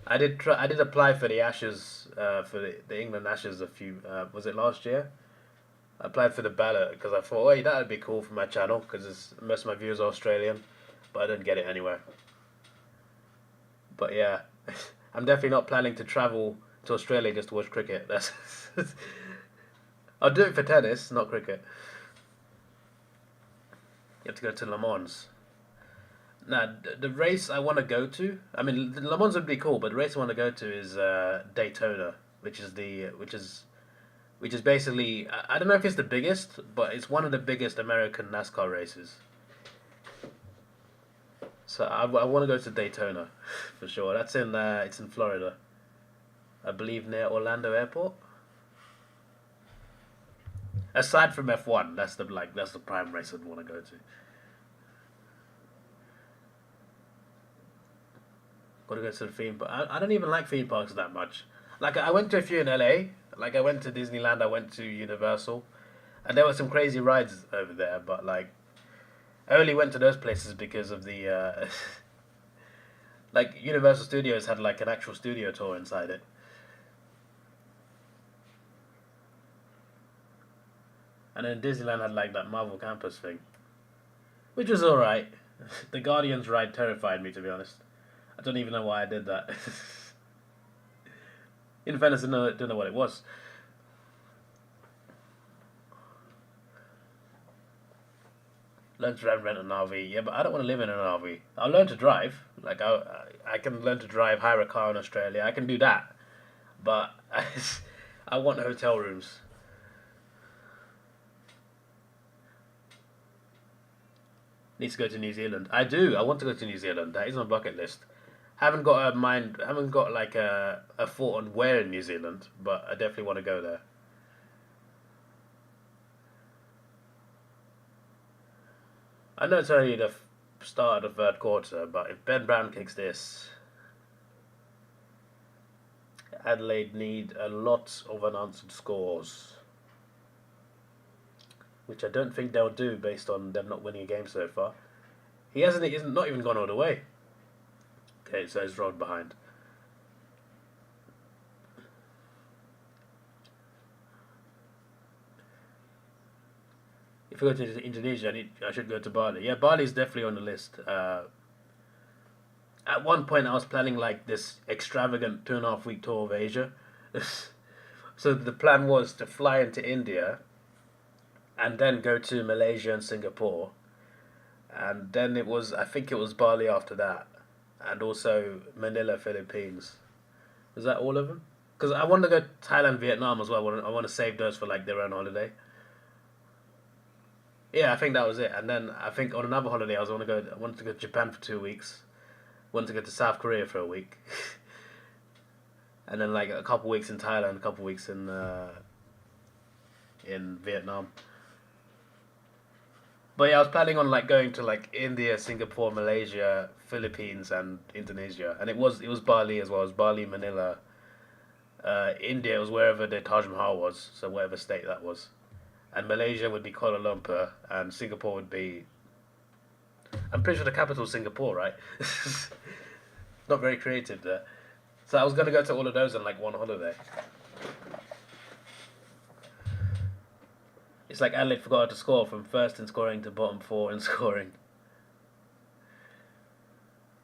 [SPEAKER 2] I did try. I did apply for the Ashes, for the England Ashes a few. Was it last year? I applied for the ballot because I thought, oh, that would be cool for my channel because most of my viewers are Australian, but I didn't get it anywhere. But yeah, I'm definitely not planning to travel to Australia just to watch cricket. That's I'll do it for tennis, not cricket. You have to go to Le Mans. Nah, the race I want to go to. I mean, Le Mans would be cool, but the race I want to go to is Daytona, which is basically I don't know if it's the biggest, but it's one of the biggest American NASCAR races. So I want to go to Daytona, for sure. That's in it's in Florida, I believe near Orlando Airport. Aside from F1, that's the prime race I'd want to go to. Got to go to the theme park. I don't even like theme parks that much. Like I went to a few in LA. Like I went to Disneyland. I went to Universal, and there were some crazy rides over there. But like, I only went to those places because of the like Universal Studios had like an actual studio tour inside it. And then Disneyland had like that Marvel Campus thing, which was alright. The Guardians ride terrified me, to be honest. I don't even know why I did that. In fairness, I don't know what it was. Learn to rent an RV. Yeah, but I don't want to live in an RV. I'll learn to drive. Like I can learn to drive, hire a car in Australia. I can do that. But I want hotel rooms. Need to go to New Zealand. I do. I want to go to New Zealand. That is on my bucket list. Haven't got a mind. Haven't got like a thought on where in New Zealand, but I definitely want to go there. I know it's only the start of the third quarter, but if Ben Brown kicks this, Adelaide need a lot of unanswered scores, which I don't think they'll do based on them not winning a game so far. He hasn't. He's not even gone all the way. Okay, so he's rolled behind. If I go to Indonesia, I should go to Bali. Yeah, Bali's definitely on the list. At one point, I was planning like this extravagant 2.5 week tour of Asia. So the plan was to fly into India, and then go to Malaysia and Singapore, and then I think it was Bali after that, and also Manila, Philippines. Was that all of them? Because I want to go to Thailand, Vietnam as well. I want to save those for like their own holiday. Yeah, I think that was it. And then I think on another holiday, I wanted to go to Japan for 2 weeks. Wanted to go to South Korea for a week. And then like a couple weeks in Thailand, a couple weeks in Vietnam. But yeah, I was planning on like going to like India, Singapore, Malaysia, Philippines, and Indonesia, and it was Bali as well. It was Bali, Manila, India was wherever the Taj Mahal was, so whatever state that was, and Malaysia would be Kuala Lumpur, and Singapore would be. I'm pretty sure the capital is Singapore, right? Not very creative there. So I was gonna go to all of those on like one holiday. It's like Adelaide forgot how to score from first in scoring to bottom four in scoring.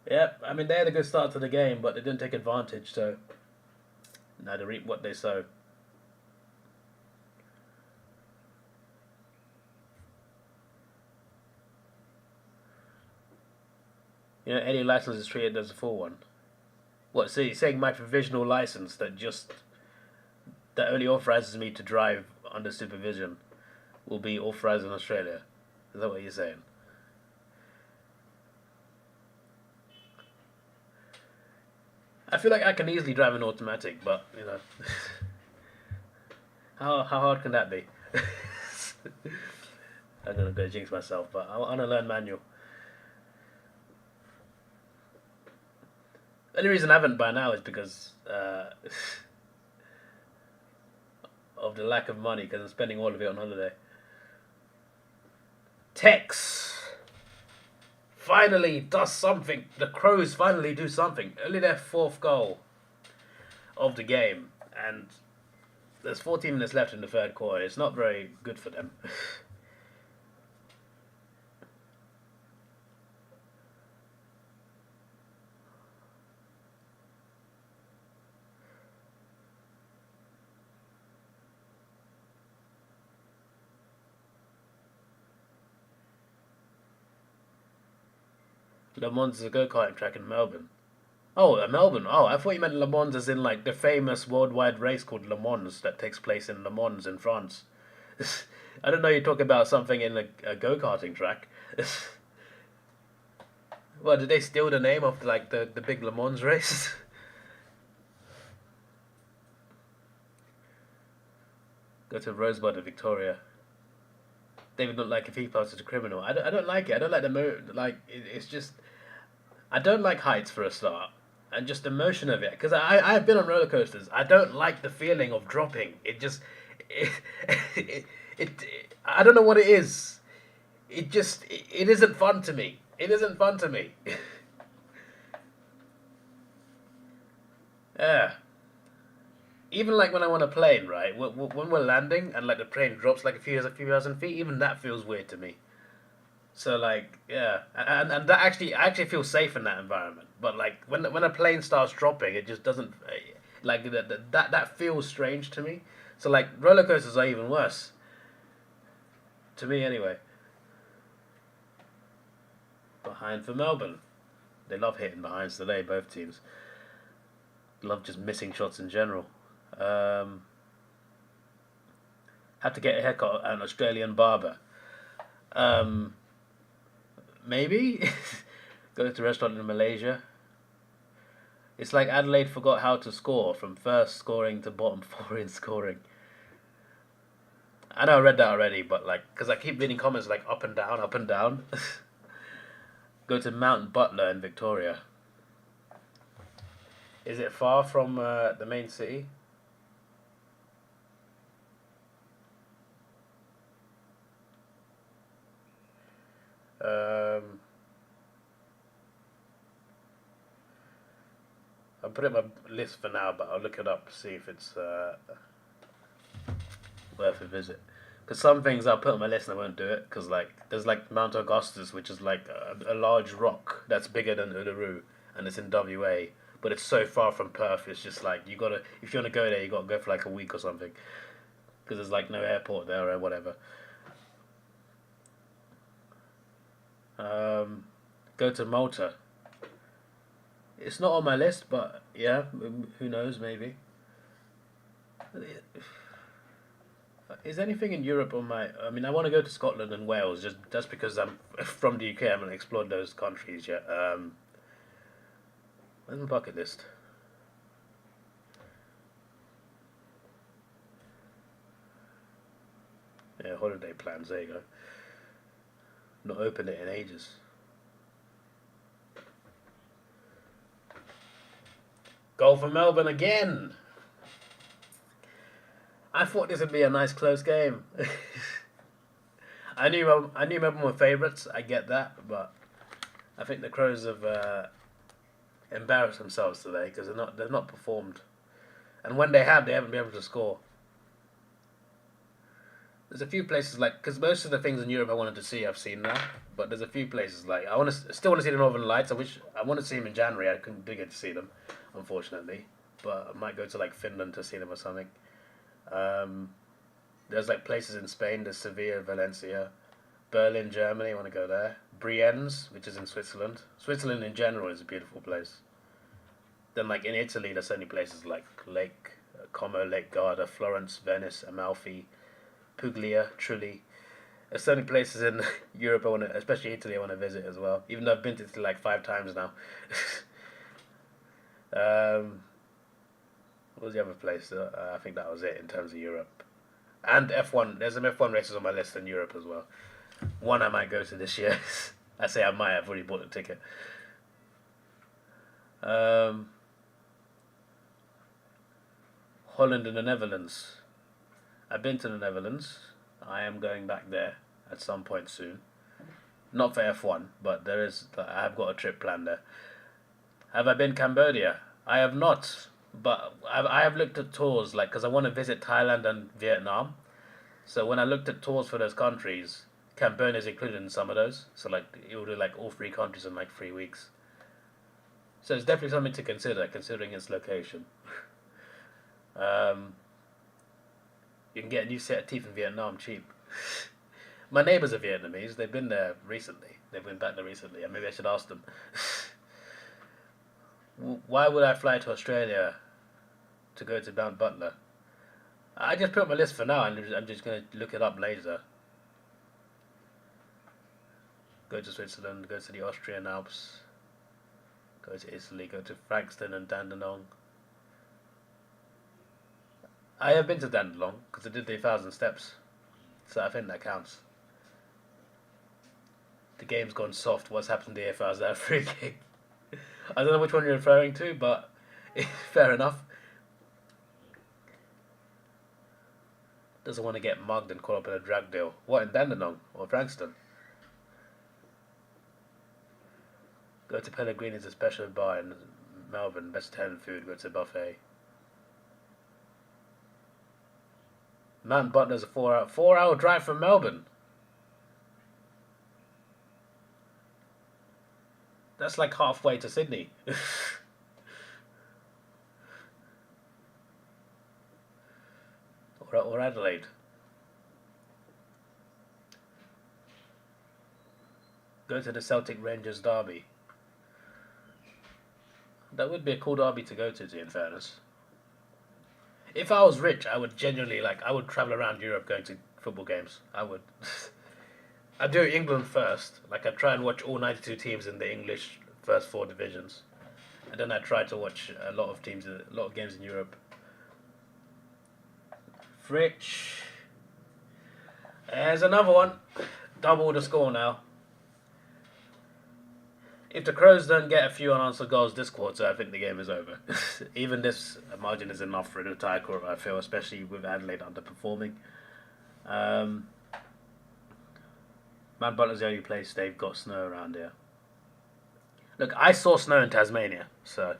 [SPEAKER 2] Yep, I mean they had a good start to the game, but they didn't take advantage. So now they reap what they sow. You know, any license is treated as a full one. What? So you're saying my provisional license that only authorizes me to drive under supervision will be authorized in Australia? Is that what you're saying? I feel like I can easily drive an automatic, but you know, how hard can that be? I'm gonna go jinx myself, but I want to learn manual. The only reason I haven't by now is because of the lack of money, because I'm spending all of it on holiday. Tex finally does something. The Crows finally do something. Only their fourth goal of the game, and there's 14 minutes left in the third quarter. It's not very good for them. Le Mans is a go-karting track in Melbourne. Oh, Melbourne. Oh, I thought you meant Le Mans as in like the famous worldwide race called Le Mans that takes place in Le Mans in France. I don't know you're talking about something in a go-karting track. Well, did they steal the name of like the big Le Mans race? Go to Rosebud in Victoria. David looked like if he posted a criminal. I don't like it. I don't like it's just I don't like heights for a start, and just the motion of it. Because I've been on roller coasters. I don't like the feeling of dropping. It, it I don't know what it is. It isn't fun to me. It isn't fun to me. Yeah. Even like when I'm on a plane, right? When we're landing and like the plane drops like a few thousand feet, even that feels weird to me. So like yeah, and that I actually feel safe in that environment. But like when a plane starts dropping, it just doesn't like that feels strange to me. So like roller coasters are even worse to me anyway. Behind for Melbourne, they love hitting behinds today. Both teams love just missing shots in general. Had to get a haircut at an Australian barber. Um, Maybe go to a restaurant in Malaysia. It's like Adelaide forgot how to score from first scoring to bottom four in scoring. I know I read that already, but like, because I keep reading comments like up and down, up and down. Go to Mount Butler in Victoria. Is it far from the main city? I'll put it on my list for now, but I'll look it up to see if it's worth a visit. Because some things I'll put on my list and I won't do it. Because like there's like Mount Augustus, which is like a large rock that's bigger than Uluru, and it's in WA. But it's so far from Perth. It's just like you gotta if you wanna go there, you gotta go for like a week or something. Because there's like no airport there or whatever. Go to Malta. It's not on my list, but yeah, who knows, maybe. Is anything in Europe on my? I mean, I want to go to Scotland and Wales just because I'm from the UK. I haven't explored those countries yet. Where's my bucket list? Yeah, holiday plans. There you go. Not opened it in ages. Goal for Melbourne again. I thought this would be a nice close game. I knew Melbourne were favourites. I get that, but I think the Crows have embarrassed themselves today because they've not performed, and when they have, they haven't been able to score. There's a few places because most of the things in Europe I wanted to see I've seen now, but there's a few places still want to see the Northern Lights. I want to see them in January. I couldn't get to see them, unfortunately, but I might go to Finland to see them or something. There's places in Spain. There's Sevilla, Valencia, Berlin, Germany. I want to go there. Brienz, which is in Switzerland. Switzerland in general is a beautiful place. Then in Italy, there's so many places like Lake Como, Lake Garda, Florence, Venice, Amalfi, Puglia, Trulli. There's so many places in Europe especially Italy, I want to visit as well. Even though I've been to Italy 5 times now. What was the other place? I think that was it in terms of Europe. And F1. There's some F1 races on my list in Europe as well. One I might go to this year. I say I might. I've already bought the ticket. Holland and the Netherlands. I've been to the Netherlands. I am going back there at some point soon. Not for F1, but I have got a trip planned there. Have I been Cambodia? I have not, but I have looked at tours because I want to visit Thailand and Vietnam. So when I looked at tours for those countries, Cambodia is included in some of those. So you'll do all 3 countries in 3 weeks. So it's definitely something to consider, considering its location. You can get a new set of teeth in Vietnam cheap. My neighbours are Vietnamese. They've been there recently. They've been back there recently. And maybe I should ask them. Why would I fly to Australia to go to Mount Butler? I just put up my list for now, and I'm just going to look it up later. Go to Switzerland, go to the Austrian Alps, go to Italy, go to Frankston and Dandenong. I have been to Dandenong because I did the 1,000 steps, so I think that counts. The game's gone soft. What's happened to the AFL? Is that a free kick? I don't know which one you're referring to, but fair enough. Doesn't want to get mugged and caught up in a drag deal. What, in Dandenong or Frankston? Go to Pellegrini's, a special bar in Melbourne. Best Italian food. Go to a buffet. Mount Butler's a 4-hour drive from Melbourne. That's halfway to Sydney. or Adelaide. Go to the Celtic Rangers derby. That would be a cool derby to go to in fairness. If I was rich, I would genuinely I would travel around Europe going to football games. I would. I'd do England first. I'd try and watch all 92 teams in the English first 4 divisions, and then I'd try to watch a lot of games in Europe. Fritch. There's another one. Double the score now. If the Crows don't get a few unanswered goals this quarter, I think the game is over. Even this margin is enough for an entire quarter, I feel, especially with Adelaide underperforming. Mount Butler's the only place they've got snow around here. Look, I saw snow in Tasmania, so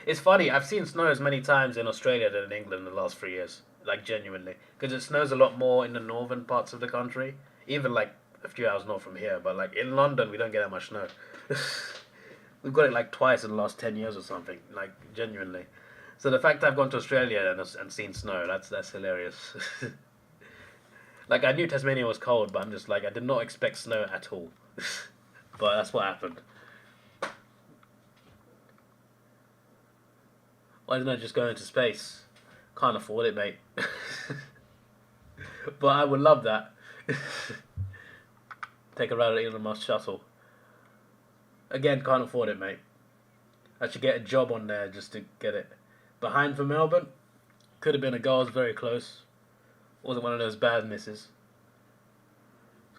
[SPEAKER 2] it's funny. I've seen snow as many times in Australia than in England in the last 3 years, genuinely, because it snows a lot more in the northern parts of the country, even a few hours north from here. But in London, we don't get that much snow. We've got it twice in the last 10 years or something, genuinely. So the fact I've gone to Australia and seen snow, that's hilarious. I knew Tasmania was cold, but I'm just I did not expect snow at all. But that's what happened. Why didn't I just go into space? Can't afford it, mate. But I would love that. Take a ride on Elon Musk shuttle. Again, can't afford it, mate. I should get a job on there just to get it. Behind for Melbourne. Could have been a goal, was very close. Wasn't one of those bad misses.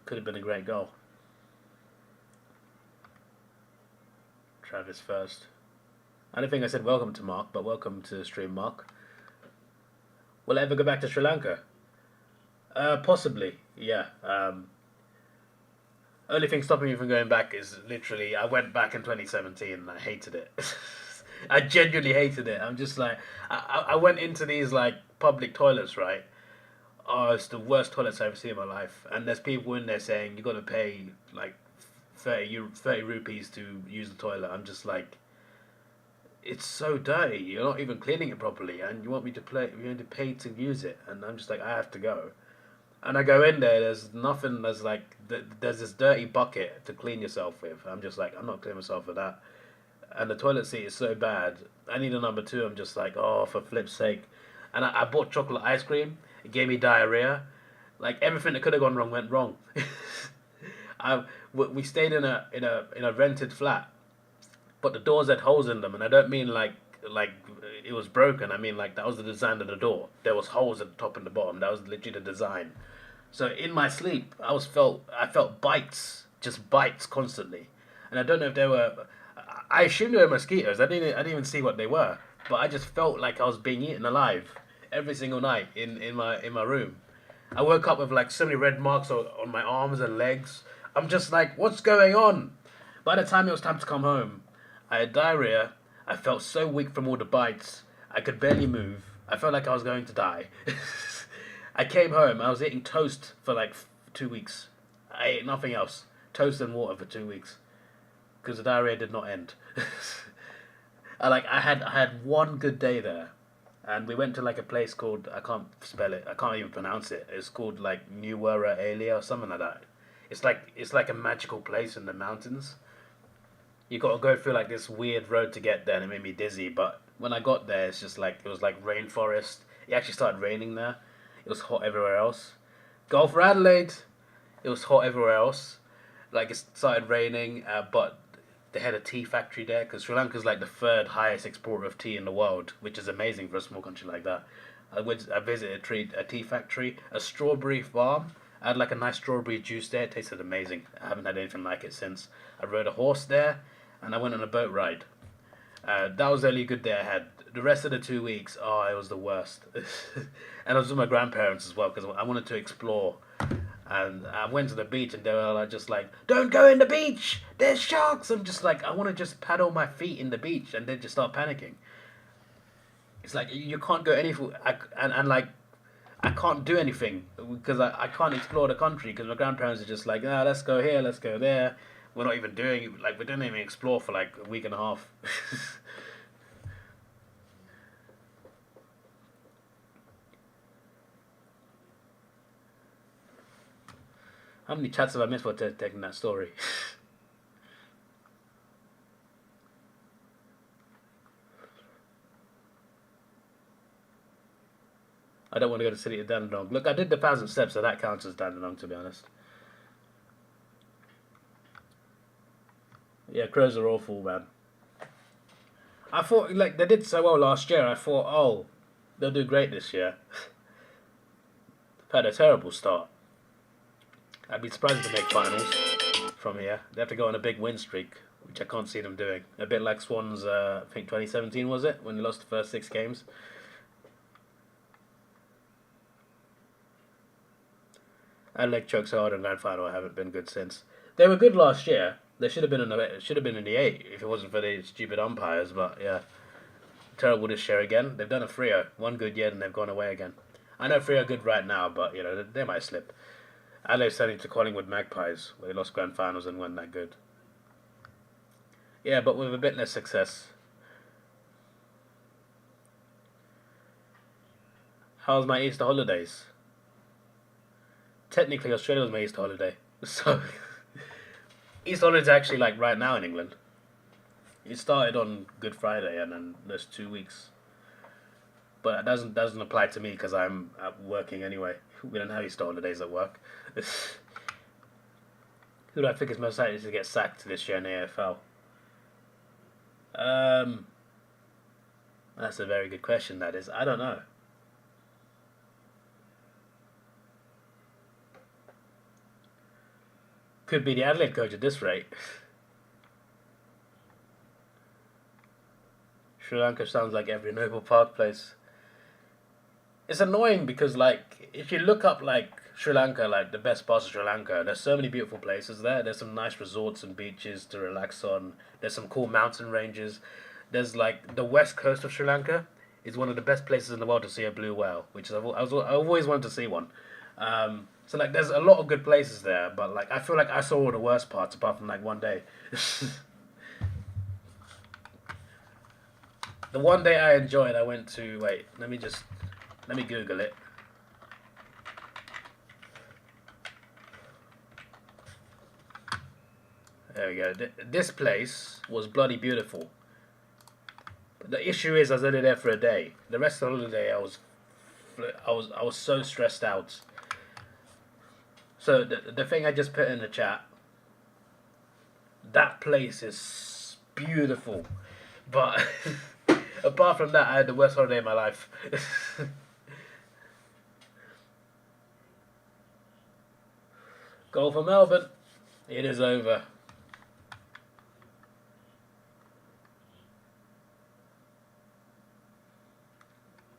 [SPEAKER 2] Could have been a great goal. Travis first. I don't think I said welcome to Mark, but welcome to the stream, Mark. Will I ever go back to Sri Lanka? Possibly, yeah. Only thing stopping me from going back is literally I went back in 2017 and I hated it. I genuinely hated it. I'm just like I went into these like public toilets, right? Oh, it's the worst toilets I've ever seen in my life. And there's people in there saying you got to pay like 30 rupees to use the toilet. I'm just like, it's so dirty. You're not even cleaning it properly, and you want me to pay to use it, and I'm just like, I have to go. And I go in there. There's nothing. There's this dirty bucket to clean yourself with. I'm just like, I'm not cleaning myself with that. And the toilet seat is so bad. I need a number two. I'm just like, oh, for flip's sake. And I bought chocolate ice cream. It gave me diarrhea. Like everything that could have gone wrong went wrong. We stayed in a rented flat, but the doors had holes in them, and I don't mean like it was broken. I mean like that was the design of the door. There was holes at the top and the bottom. That was literally the design. So in my sleep, I felt bites, just bites constantly, and I don't know if they were. I assumed they were mosquitoes. I didn't even see what they were, but I just felt like I was being eaten alive every single night in my room. I woke up with like so many red marks on my arms and legs. I'm just like, what's going on? By the time it was time to come home, I had diarrhea. I felt so weak from all the bites. I could barely move. I felt like I was going to die. I came home. I was eating toast for like 2 weeks. I ate nothing else. Toast and water for 2 weeks. Because the diarrhea did not end. I had one good day there. And we went to like a place called, I can't spell it. I can't even pronounce it. It's called like Nuwara Alia or something like that. It's like a magical place in the mountains. You got to go through like this weird road to get there, and it made me dizzy. But when I got there, it was like rainforest. It actually started raining there. It was hot everywhere else. Go for Adelaide. It was hot everywhere else. Like it started raining, but they had a tea factory there because Sri Lanka is like the third highest exporter of tea in the world, which is amazing for a small country like that. I visited a tea factory, a strawberry farm. I had like a nice strawberry juice there. It tasted amazing. I haven't had anything like it since. I rode a horse there, and I went on a boat ride. That was the only good day I had. The rest of the 2 weeks, oh, it was the worst. And I was with my grandparents as well because I wanted to explore. And I went to the beach, and they were like, just like, don't go in the beach. There's sharks. I'm just like, I want to just paddle my feet in the beach, and then just start panicking. It's like you can't go any and like. I can't do anything because I can't explore the country because my grandparents are just like, let's go here, let's go there. We're not even doing it. Like, we didn't even explore for like a week and a half. How many chats have I missed for taking that story? I don't want to go to the city of Dandenong. Look, I did the 1,000 steps, so that counts as Dandenong, to be honest. Yeah, Crows are awful, man. I thought, like, they did so well last year. I thought, oh, they'll do great this year. They've had a terrible start. I'd be surprised if they make finals from here. They have to go on a big win streak, which I can't see them doing. A bit like Swans, I think 2017 was it, when they lost the first 6 games. Adelaide choked so hard in grand final. I haven't been good since. They were good last year. They should have been in the 8 if it wasn't for the stupid umpires. But yeah, terrible this year again. They've done a Freo, one good year, and they've gone away again. I know Freo are good right now, but you know they might slip. Adelaide's turning to Collingwood Magpies, where they lost grand finals and weren't that good. Yeah, but with a bit less success. How's my Easter holidays? Technically, Australia was my Easter holiday. So, Easter holidays are actually like right now in England. It started on Good Friday and then there's 2 weeks. But that doesn't apply to me because I'm working anyway. We don't know how he stole holidays at work. Who do I think is most likely to get sacked this year in the AFL? That's a very good question, that is. I don't know. Could be the Adelaide coach at this rate. Sri Lanka sounds like every Noble Park place. It's annoying because, like, if you look up, like, Sri Lanka, like, the best parts of Sri Lanka, there's so many beautiful places there. There's some nice resorts and beaches to relax on. There's some cool mountain ranges. There's, like, the west coast of Sri Lanka is one of the best places in the world to see a blue whale, which I've always wanted to see one. So, like, there's a lot of good places there, but, like, I feel like I saw all the worst parts apart from, like, one day. The one day I enjoyed, I went to... Wait, let me Google it. There we go. This place was bloody beautiful. But the issue is I was only there for a day. The rest of the holiday I was so stressed out. So the thing I just put in the chat, that place is beautiful. But apart from that, I had the worst holiday of my life. Goal for Melbourne. It is over.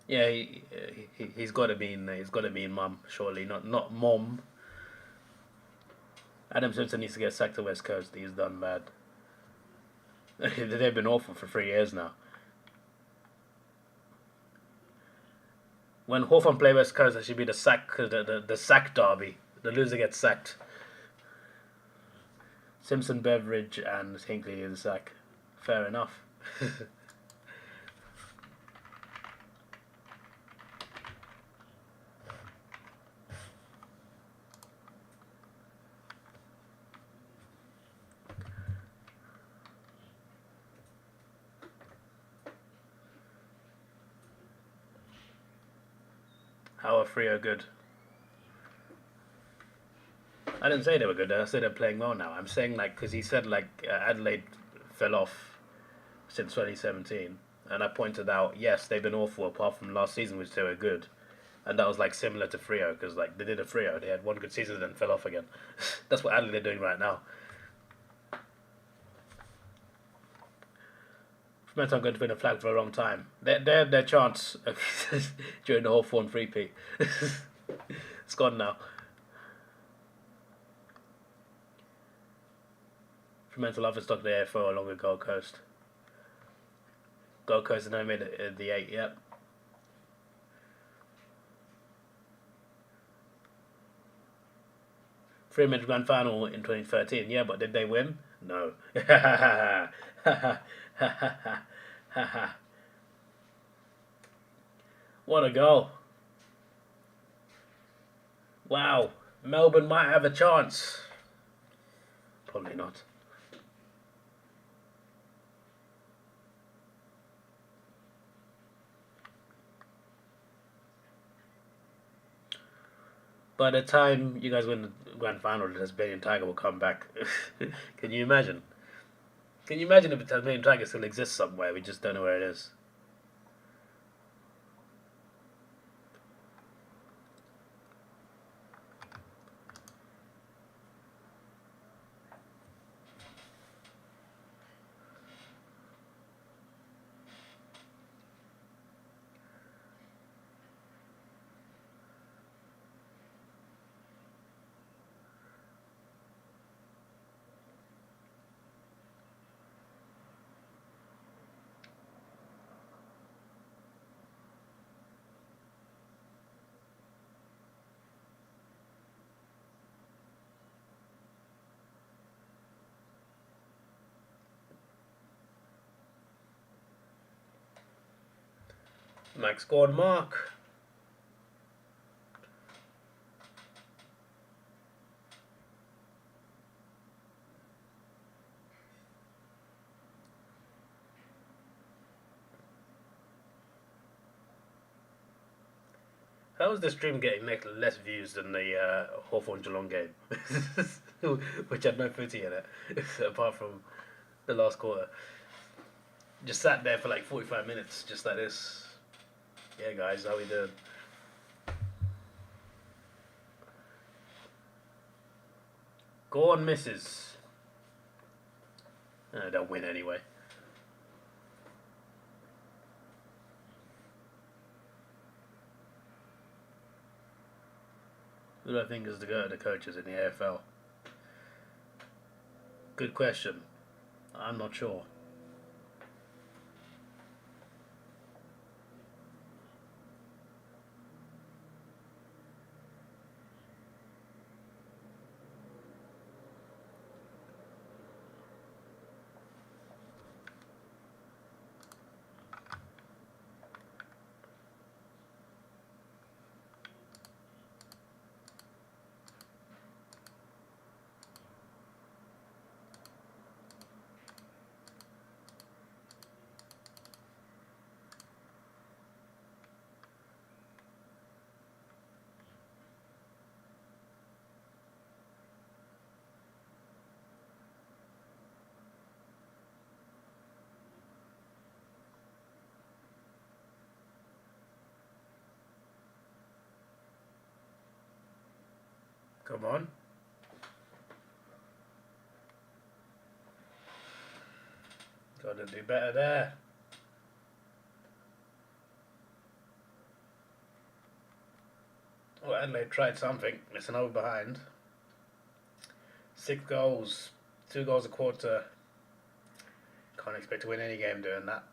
[SPEAKER 2] Yeah, he's got to be in mum, surely, not mom. Adam Simpson needs to get sacked to West Coast. He's done bad. They've been awful for 3 years now. When Hawthorn play West Coast, that should be the sack derby. The loser gets sacked. Simpson, Beveridge, and Hinkley in the sack. Fair enough. How are Freo good? I didn't say they were good. I said they're playing well now. I'm saying, like, because he said, like, Adelaide fell off since 2017. And I pointed out, yes, they've been awful apart from last season, which they were good. And that was, like, similar to Freo, because, like, they did a Freo. They had one good season and then fell off again. That's what Adelaide are doing right now. Fremantle are going to win a flag for a long time. They had their chance during the Hawthorn 3P. It's gone now. Fremantle have stock the AFL along with Gold Coast. Gold Coast has now made it the 8, yep. Fremantle Grand Final in 2013, yeah, but did they win? No. What a goal. Wow. Melbourne might have a chance. Probably not. By the time you guys win the grand final, the Tasmanian Tiger will come back. Can you imagine? Can you imagine if the Tasmanian Tiger still exists somewhere? We just don't know where it is. Mike scored mark. How is this stream getting less views than the Hawthorn Geelong game? Which had no footy in it, apart from the last quarter. Just sat there for like 45 minutes, just like this. Yeah, guys, how we doing? Go on, misses. They'll win anyway. Who do I think is the coaches in the AFL? Good question. I'm not sure. Come on. Gotta do better there. Well, Adelaide tried something. It's an over behind. 6 goals. 2 goals a quarter. Can't expect to win any game doing that.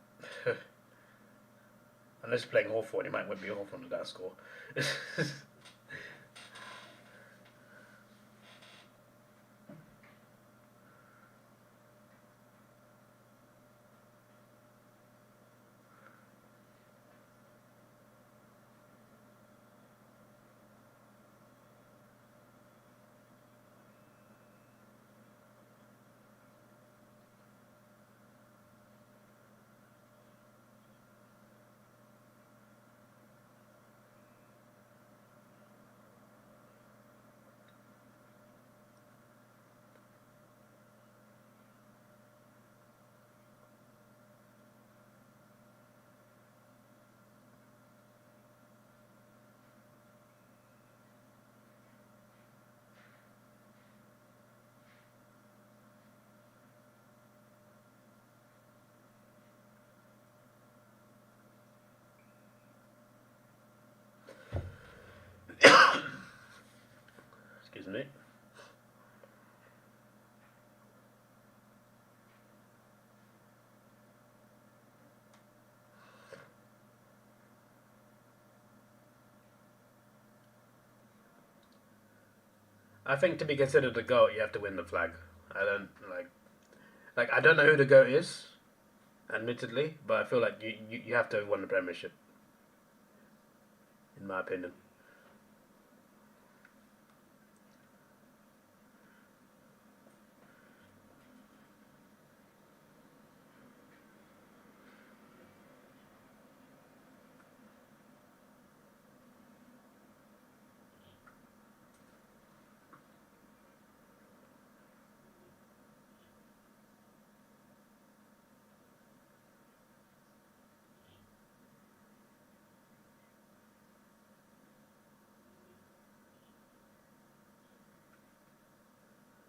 [SPEAKER 2] Unless you're playing Hawthorn, you might be Hawthorn with that score. Excuse me. I think to be considered a GOAT, you have to win the flag. I don't like I don't know who the GOAT is, admittedly, but I feel like you have to have won the Premiership, in my opinion.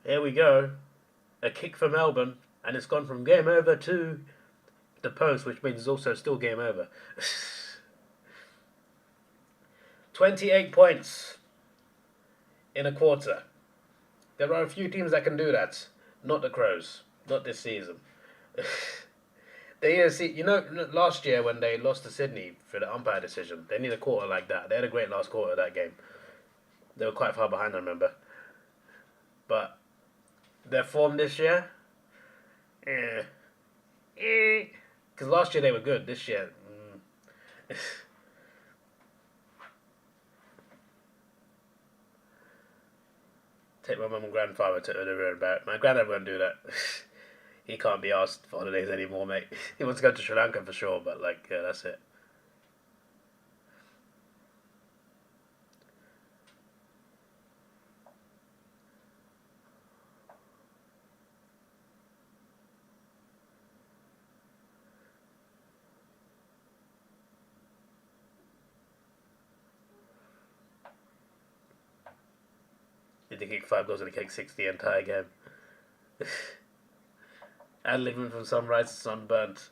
[SPEAKER 2] Here we go. A kick for Melbourne, and it's gone from game over to the post, which means it's also still game over. 28 points in a quarter. There are a few teams that can do that. Not the Crows. Not this season. Last year when they lost to Sydney for the umpire decision, they need a quarter like that. They had a great last quarter of that game. They were quite far behind, I remember. But their form this year, because last year they were good. This year, take my mum and grandfather to Adobe about. My granddad won't do that. He can't be asked for holidays anymore, mate. He wants to go to Sri Lanka for sure, but yeah, that's it. Did they kick 5 goals and they kicked 6 the entire game? And living from sunrise to sunburnt.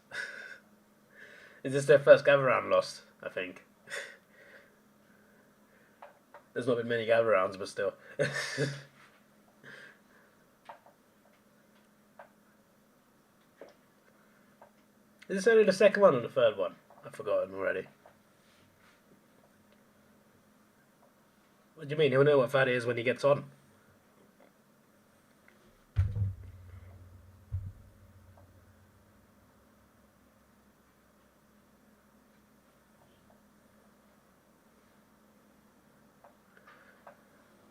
[SPEAKER 2] Is this their first gather round loss? I think. There's not been many gather rounds, but still. Is this only the second one or the third one? I've forgotten already. What do you mean? He'll know what Friday is when he gets on.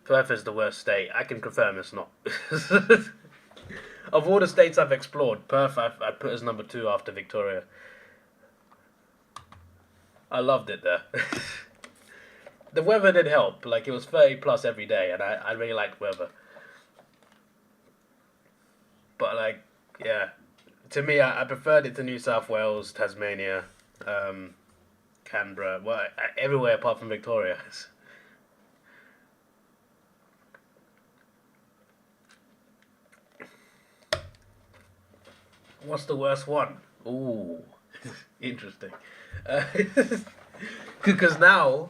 [SPEAKER 2] Perth is the worst state. I can confirm it's not. Of all the states I've explored, Perth I put as number 2 after Victoria. I loved it there. The weather did help. Like, it was 30 plus every day, and I really liked weather. But, like, yeah. To me, I preferred it to New South Wales, Tasmania, Canberra. Well, everywhere apart from Victoria. What's the worst one? Ooh, interesting. Because now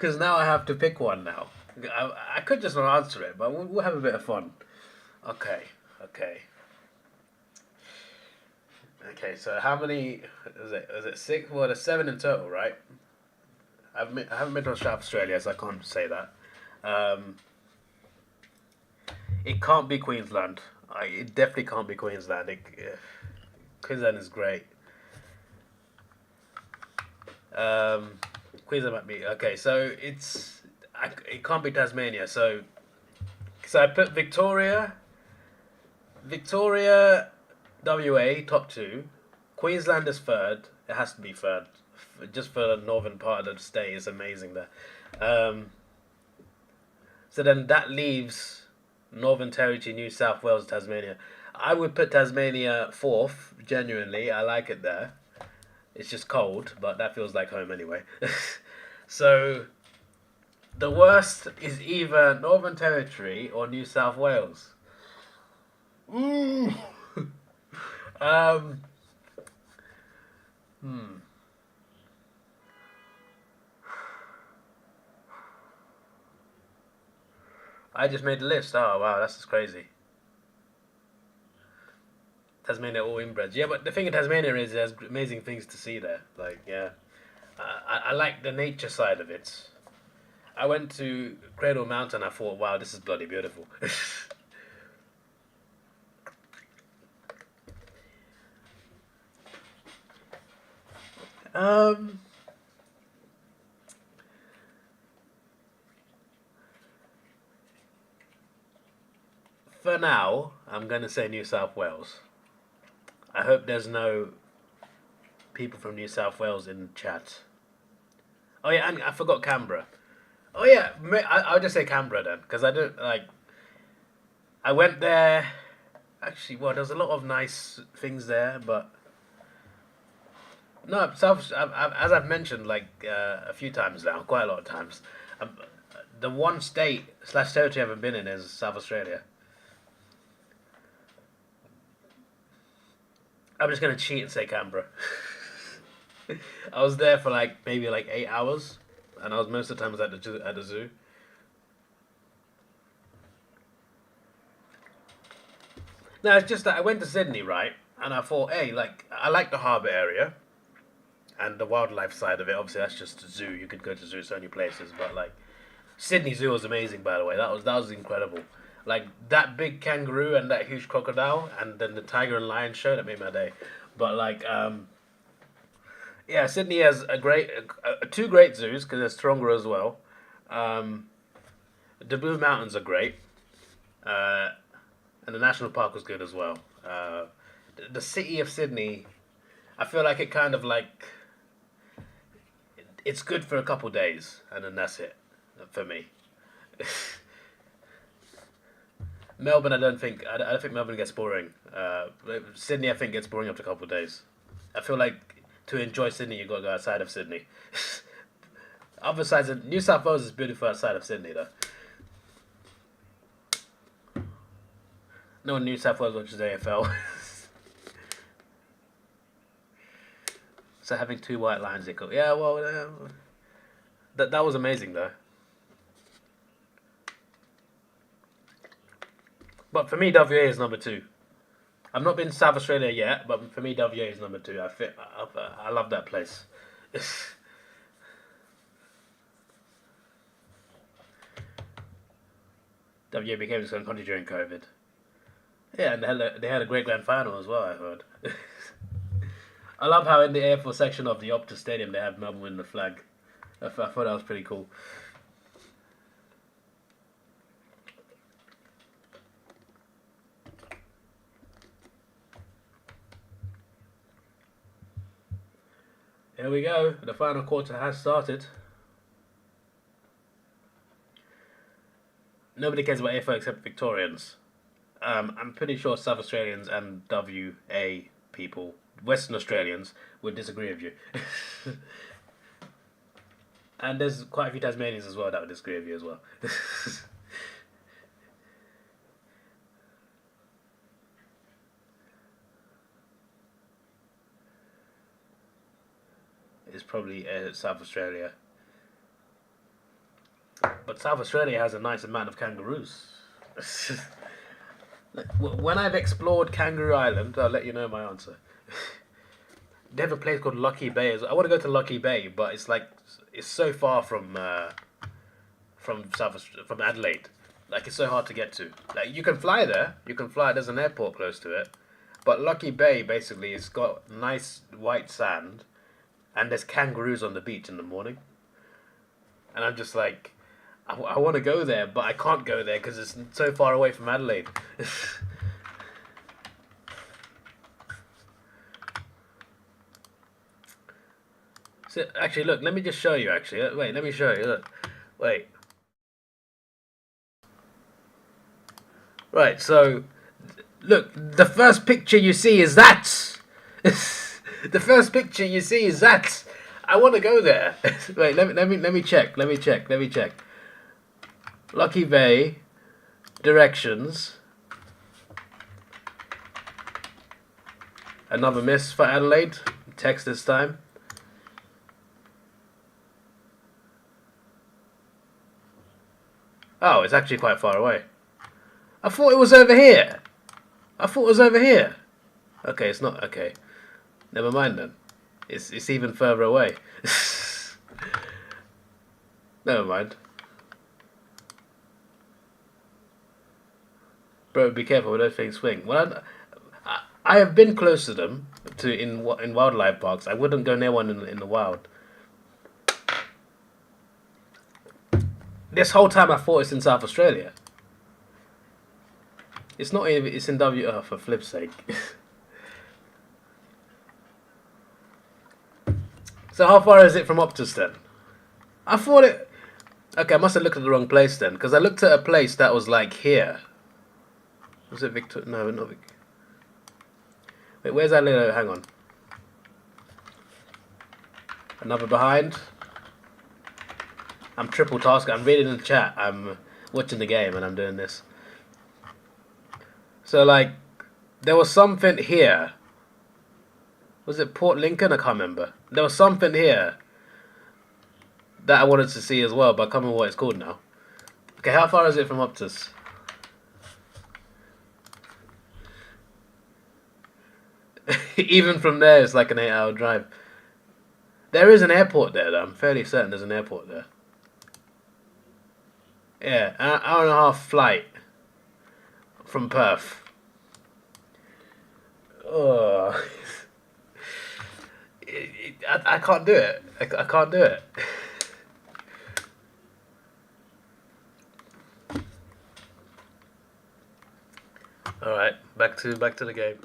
[SPEAKER 2] I have to pick one now. I could just not answer it, but we'll have a bit of fun. Okay. So how many is it? Is it 6? Well, there's 7 in total, right? I haven't been to South Australia, so I can't say that. It can't be Queensland. It definitely can't be Queensland. Queensland is great. Queensland might be okay. So it can't be Tasmania. So I put Victoria, WA top 2. Queensland is 3rd. It has to be 3rd. Just for the northern part of the state, it's amazing there. So then that leaves Northern Territory, New South Wales, Tasmania. I would put Tasmania 4th, genuinely. I like it there. It's just cold, but that feels like home anyway. So, the worst is either Northern Territory or New South Wales. I just made the list. Oh, wow, that's just crazy. Tasmania, all inbreds. Yeah, but the thing in Tasmania is there's amazing things to see there. Like, yeah. I like the nature side of it. I went to Cradle Mountain. I thought, wow, this is bloody beautiful. For now, I'm going to say New South Wales. I hope there's no people from New South Wales in chat. Oh yeah, and I forgot Canberra. Oh yeah, I'll just say Canberra then, because I don't like. I went there. Actually, well, there's a lot of nice things there, but no, South. As I've mentioned like a few times now, quite a lot of times. The one state / territory I haven't been in is South Australia. I'm just gonna cheat and say Canberra. I was there for maybe 8 hours, and I was most of the time at the zoo. No, it's just that I went to Sydney, right? And I thought, hey, I like the harbour area, and the wildlife side of it. Obviously, that's just a zoo. You could go to zoo so many places, but Sydney Zoo was amazing. By the way, that was incredible. That big kangaroo and that huge crocodile, and then the tiger and lion show, that made my day. But yeah, Sydney has two great zoos because they're stronger as well. The Blue Mountains are great, and the national park was good as well. The city of Sydney, I feel like it kind of it's good for a couple days, and then that's it for me. Melbourne, I don't think Melbourne gets boring. Sydney, I think, gets boring after a couple of days. I feel like to enjoy Sydney, you've got to go outside of Sydney. Other sides of New South Wales is beautiful outside of Sydney, though. No one in New South Wales watches AFL. So having 2 white lines equal. Yeah, well, that was amazing though. But for me, WA is number 2. I've not been to South Australia yet, but for me, WA is number 2. I love that place. WA became its own country during COVID. Yeah, and they had a great grand final as well, I heard. I love how in the AFL section of the Optus Stadium they have Melbourne in the flag. I thought that was pretty cool. Here we go. The final quarter has started. Nobody cares about AFL except Victorians. I'm pretty sure South Australians and WA people, Western Australians, would disagree with you. And there's quite a few Tasmanians as well that would disagree with you as well. It's probably South Australia. But South Australia has a nice amount of kangaroos. When I've explored Kangaroo Island, I'll let you know my answer. They have a place called Lucky Bay. I want to go to Lucky Bay, but it's so far from Adelaide. Like, it's so hard to get to. Like, you can fly there. There's an airport close to it. But Lucky Bay basically it's got nice white sand, and there's kangaroos on the beach in the morning. And I'm just like, I want to go there, but I can't go there because it's so far away from Adelaide. So, actually, look, let me just show you, actually. Wait, let me show you, look. Wait. Right, so, look, the first picture you see is that. The first picture you see is that. I want to go there. Wait, let me check. Lucky Bay, directions. Another miss for Adelaide. Text this time. Oh, it's actually quite far away. I thought it was over here. Okay, it's not. Okay. Never mind then. It's even further away. Never mind. Bro, be careful with those things swing. Well, I have been close to them in wildlife parks. I wouldn't go near one in the wild. This whole time I thought it's in South Australia. It's not even. It's in W. Oh, for flip's sake. So how far is it from Optus then? I thought it... Okay, I must have looked at the wrong place then, because I looked at a place that was like here. Was it Victor? No, not Victor. Wait, where's that little... Hang on. Another behind. I'm triple tasking. I'm reading in the chat. I'm watching the game and I'm doing this. So, like, there was something here. Was it Port Lincoln? I can't remember. There was something here that I wanted to see as well, but I can't remember what it's called now. Okay, how far is it from Optus? Even from there, it's like an 8-hour drive. There is an airport there, though. I'm fairly certain there's an airport there. Yeah, an hour and a half flight from Perth. Oh... I can't do it. I can't do it. All right, back to the game.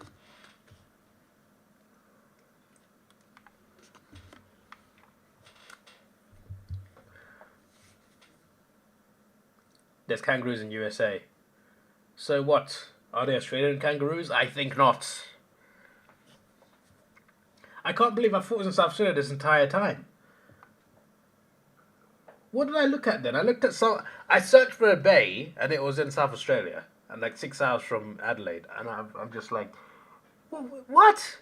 [SPEAKER 2] There's kangaroos in USA. So what? Are they Australian kangaroos? I think not. I can't believe I thought it was in South Australia this entire time. What did I look at then? I looked at I searched for a bay and it was in South Australia. and like 6 hours from Adelaide, and I'm just like, what?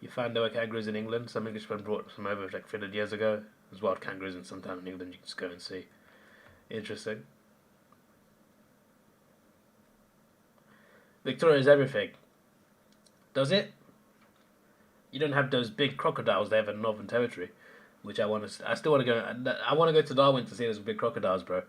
[SPEAKER 2] You find there were kangaroos in England. Some Englishmen brought some over like 300 years ago. There's wild kangaroos in some town in England. You can just go and see. Interesting. Victoria's everything. Does it? You don't have those big crocodiles they have in Northern Territory, which I want to. I still want to go. I want to go to Darwin to see those big crocodiles, bro.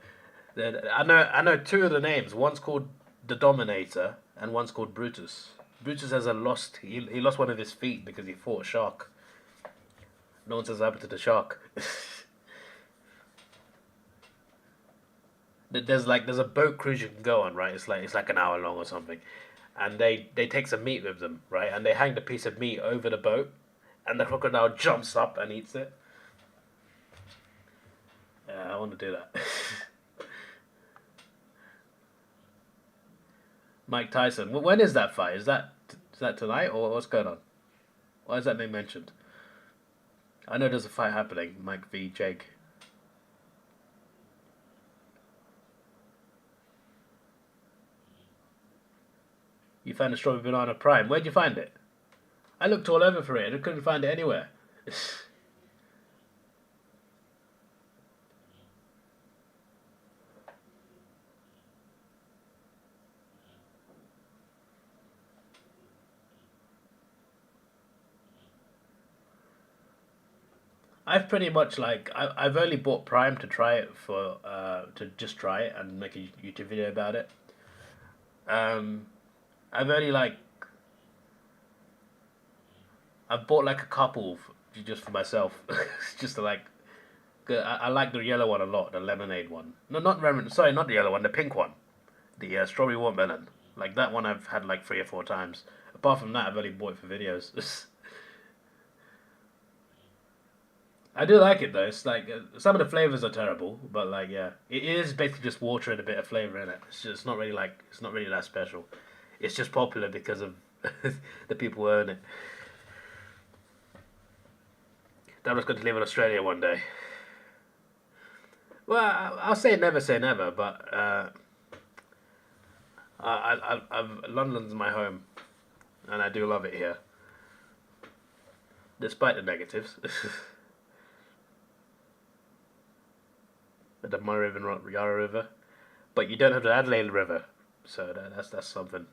[SPEAKER 2] I know. I know two of the names. One's called the Dominator, and one's called Brutus. Brutus has a lost. He lost one of his feet because he fought a shark. No one says what happened to the shark. There's a boat cruise you can go on, right? It's like an hour long or something, and they take some meat with them, right? And they hang the piece of meat over the boat, and the crocodile jumps up and eats it. Yeah, I want to do that. Mike Tyson. When is that fight? Is that tonight or what's going on? Why is that name mentioned? I know there's a fight happening. Mike v Jake. You found a strawberry banana prime. Where'd you find it? I looked all over for it. I couldn't find it anywhere. I've pretty much I've only bought Prime to try it for to just try it and make a YouTube video about it. I've only I've bought like a couple just for myself, just to like. I like the yellow one a lot, the lemonade one. No, not lemon. Sorry, not the yellow one, the pink one, the strawberry watermelon. Like that one, I've had like 3 or 4 times. Apart from that, I've only bought it for videos. I do like it though. It's like some of the flavors are terrible, but like yeah, it is basically just water and a bit of flavor in it. It's not really it's not really that special. It's just popular because of the people who own it. That was going to live in Australia one day. Well, I'll say never, but London's my home, and I do love it here, despite the negatives. The Murray River and Yarra River, but you don't have the Adelaide River, so that's something.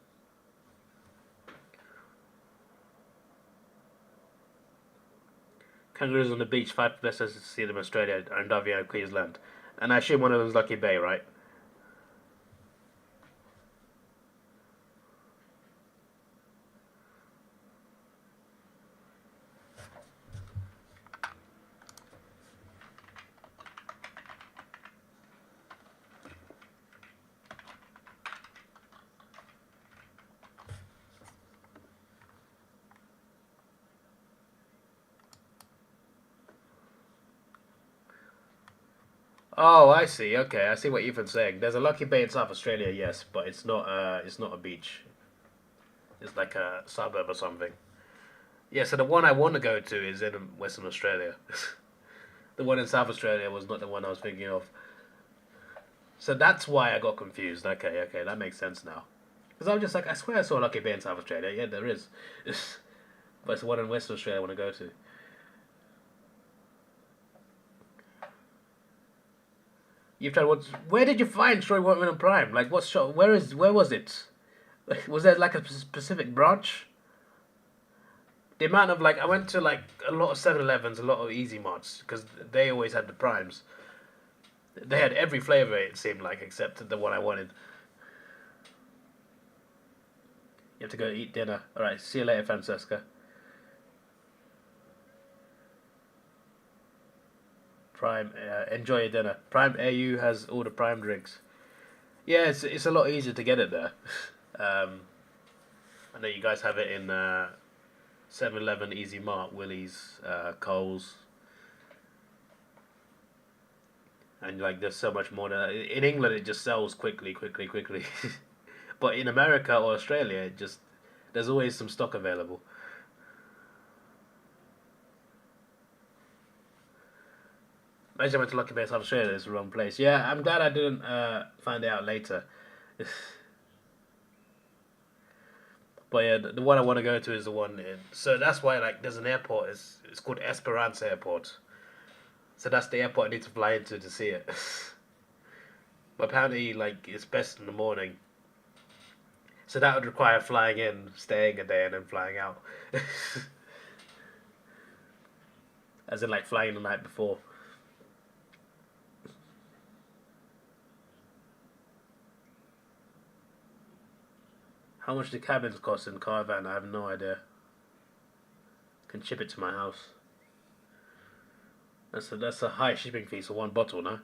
[SPEAKER 2] Kangaroos on the beach, 5 places to see them in Australia and Davidoff, Queensland, and I assume one of them's Lucky Bay, right? Oh, I see. Okay, I see what you've been saying. There's a Lucky Bay in South Australia, yes, but it's not. It's not a beach. It's like a suburb or something. Yeah, so the one I want to go to is in Western Australia. The one in South Australia was not the one I was thinking of. So that's why I got confused. Okay, that makes sense now. Because I was just like, I swear I saw a Lucky Bay in South Australia. Yeah, there is. But it's the one in Western Australia I want to go to. You've tried what? Where did you find Strawberry Watermelon Prime? Like, what shop? Where was it? Like, was there like a specific branch? The amount of I went to like a lot of 7-Elevens, a lot of Easy Marts because they always had the primes. They had every flavor it seemed like except the one I wanted. You have to go eat dinner. All right, see you later, Francesca. Prime, enjoy your dinner. Prime AU has all the Prime drinks. Yeah, it's a lot easier to get it there. I know you guys have it in 7-Eleven, Easy Mart, Willie's, Coles, and there's so much more. In England, it just sells quickly. But in America or Australia, There's always some stock available. Imagine I went to Lucky Bay, South Australia. It's the wrong place. Yeah, I'm glad I didn't find it out later. But yeah, the one I want to go to is the one in. So that's why like there's an airport. It's called Esperance Airport. So that's the airport I need to fly into to see it. But apparently, like it's best in the morning. So that would require flying in, staying a day, and then flying out. As in, like flying the night before. How much do cabins cost in Caravan? I have no idea. Can ship it to my house. That's a high shipping fee for one bottle, no?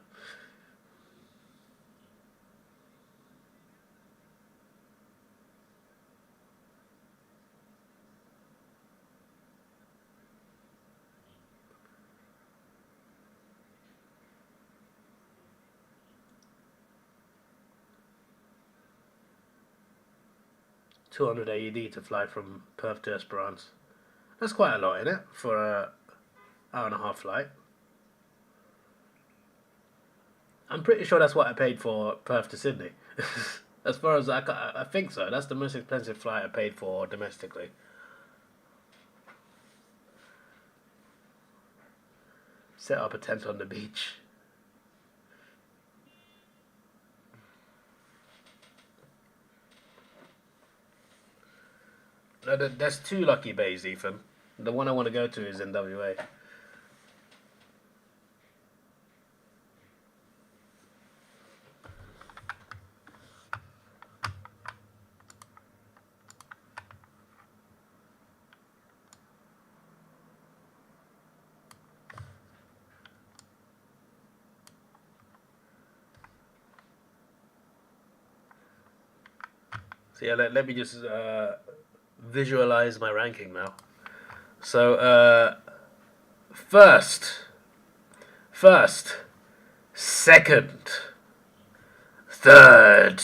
[SPEAKER 2] $200 AED to fly from Perth to Esperance. That's quite a lot, isn't it? For a hour and a half flight. I'm pretty sure that's what I paid for Perth to Sydney. As far as I think so. That's the most expensive flight I paid for domestically. Set up a tent on the beach. No, there's two Lucky Bays, Ethan. The one I want to go to is in WA. So yeah, let me just visualize my ranking now. So first, second, third,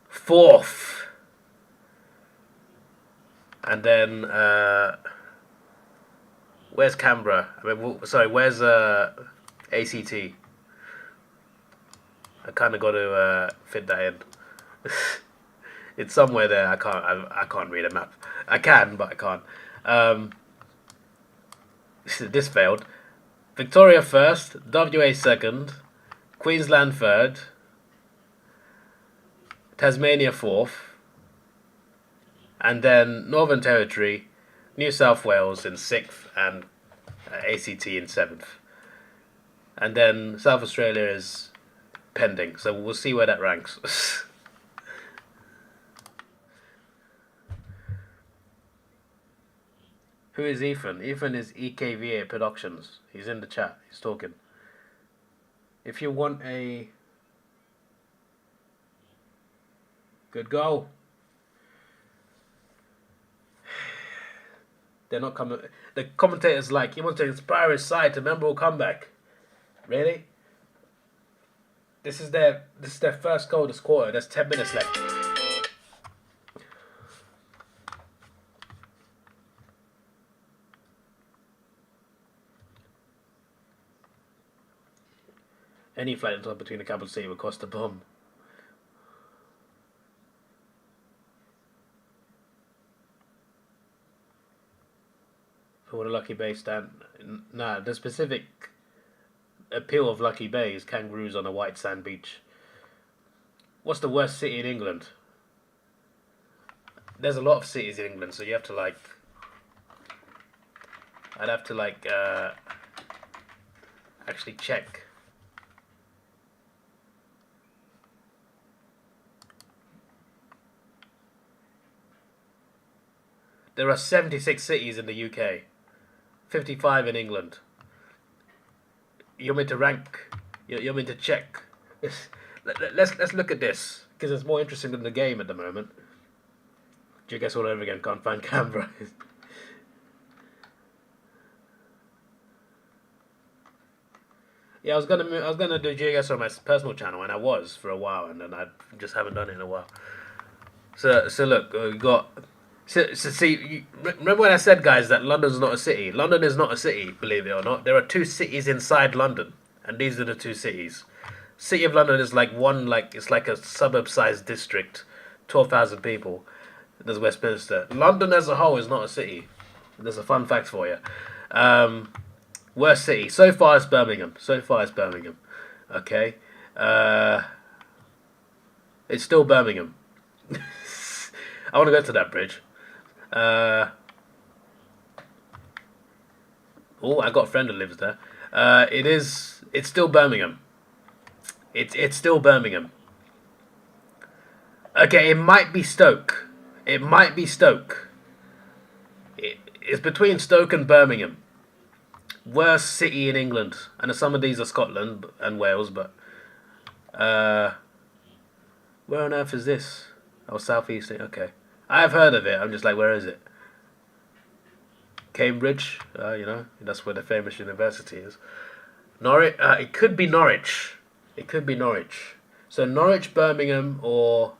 [SPEAKER 2] fourth, and then where's Canberra? I mean, sorry, where's ACT? I kind of got to fit that in. It's somewhere there. I can't read a map. I can, but I can't. This failed. Victoria first, WA second, Queensland third, Tasmania fourth, and then Northern Territory, New South Wales in sixth, and ACT in seventh. And then South Australia is pending, so we'll see where that ranks. Who is Ethan? Ethan is EKVA Productions. He's in the chat. He's talking. If you want a good goal, they're not coming. The commentator's like, he wants to inspire his side to memorable comeback. Really? This is their first goal this quarter. There's 10 minutes left. Any flight between the capital city would cost a bomb. For what a Lucky Bay stand. Nah, the specific appeal of Lucky Bay is kangaroos on a white sand beach. What's the worst city in England? There's a lot of cities in England, so you have to like. I'd have to like actually check. There are 76 cities in the UK, 55 in England. You want me to rank? You want me to check? Let's look at this because it's more interesting than the game at the moment. Do you guess all over again? Can't find Canberra. Yeah, I was gonna do GeoGuessr on my personal channel, and I was for a while, and then I just haven't done it in a while. So look, we got. So see, remember when I said, guys, that London's not a city? London is not a city, believe it or not. There are two cities inside London, and these are the two cities. City of London is like one, like it's like a suburb-sized district, 12,000 people. There's Westminster. London as a whole is not a city. There's a fun fact for you. Um, Worst city so far is Birmingham. So far is Birmingham. Okay, it's still Birmingham. I want to go to that bridge. Uh, oh, I got a friend who lives there. It's still Birmingham. It's still Birmingham. Okay, it might be Stoke. It might be Stoke. It's between Stoke and Birmingham. Worst city in England. And some of these are Scotland and Wales, but where on earth is this? Oh, Southeast. Okay, I've heard of it. I'm just like, where is it? Cambridge. That's where the famous university is. Norwich. It could be Norwich. It could be Norwich. So Norwich, Birmingham, or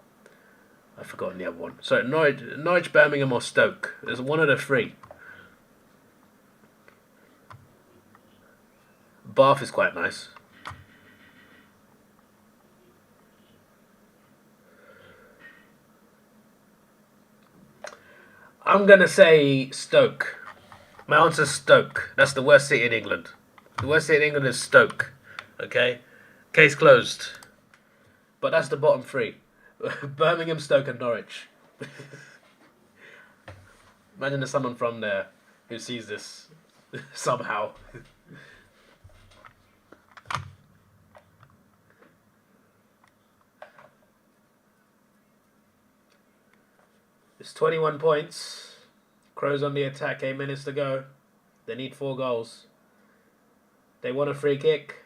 [SPEAKER 2] I've forgotten the other one. So Norwich, Birmingham, or Stoke. There's one of the three. Bath is quite nice. I'm gonna say Stoke. My answer's Stoke. That's the worst city in England. The worst city in England is Stoke. Okay? Case closed. But that's the bottom three. Birmingham, Stoke and Norwich. Imagine there's someone from there who sees this somehow. It's 21 points. Crows on the attack, 8 minutes to go. They need 4 goals. They want a free kick.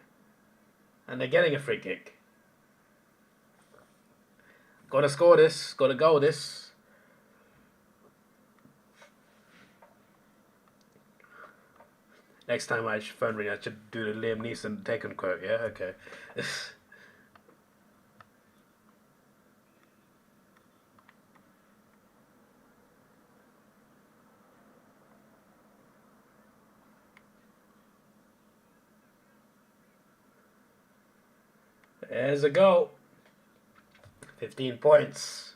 [SPEAKER 2] And they're getting a free kick. Gotta score this. Gotta goal this. Next time I phone ring, I should do the Liam Neeson Taken quote, yeah? Okay. There's a goal. 15 points.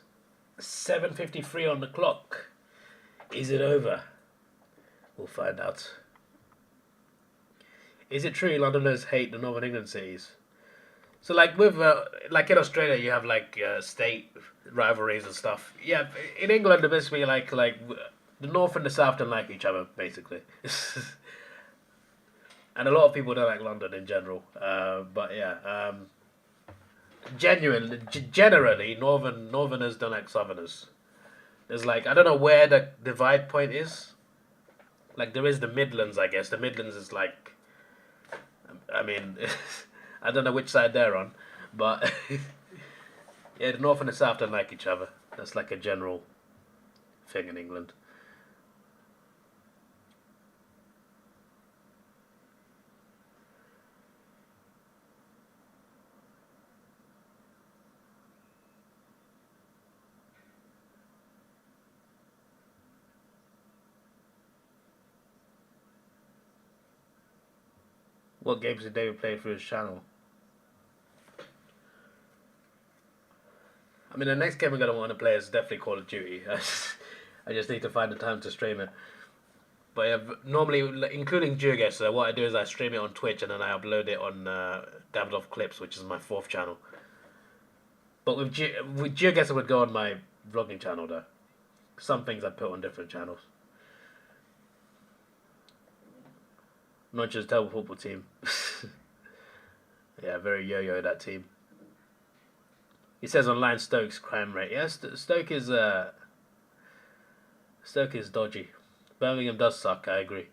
[SPEAKER 2] 7:53 on the clock. Is it over? We'll find out. Is it true Londoners hate the Northern England cities? So like with like in Australia you have like state rivalries and stuff. Yeah, in England it's basically like the North and the South don't like each other basically. And a lot of people don't like London in general. But yeah, generally Northerners don't like Southerners. There's like I don't know where the divide point is. Like there is the Midlands, I guess. The Midlands is like, I mean, I don't know which side they're on, but yeah, the North and the South don't like each other. That's like a general thing in England. What games did David play through his channel? I mean, the next game I'm going to want to play is definitely Call of Duty. I just need to find the time to stream it. But yeah, normally, including GeoGuessr, what I do is I stream it on Twitch and then I upload it on Davidoff Clips, which is my 4th channel. But with GeoGuessr would go on my vlogging channel though. Some things I put on different channels. Not just terrible football team. Yeah, very yo-yo that team. He says online Stoke's crime rate. Yeah, Stoke is dodgy. Birmingham does suck, I agree.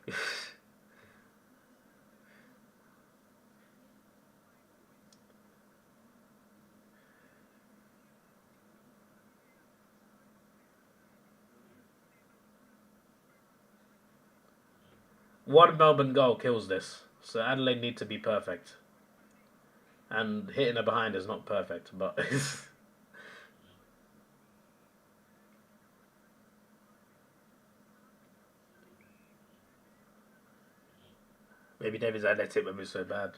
[SPEAKER 2] One Melbourne goal kills this. So Adelaide need to be perfect. And hitting her behind is not perfect, but maybe David's athletic would be so bad.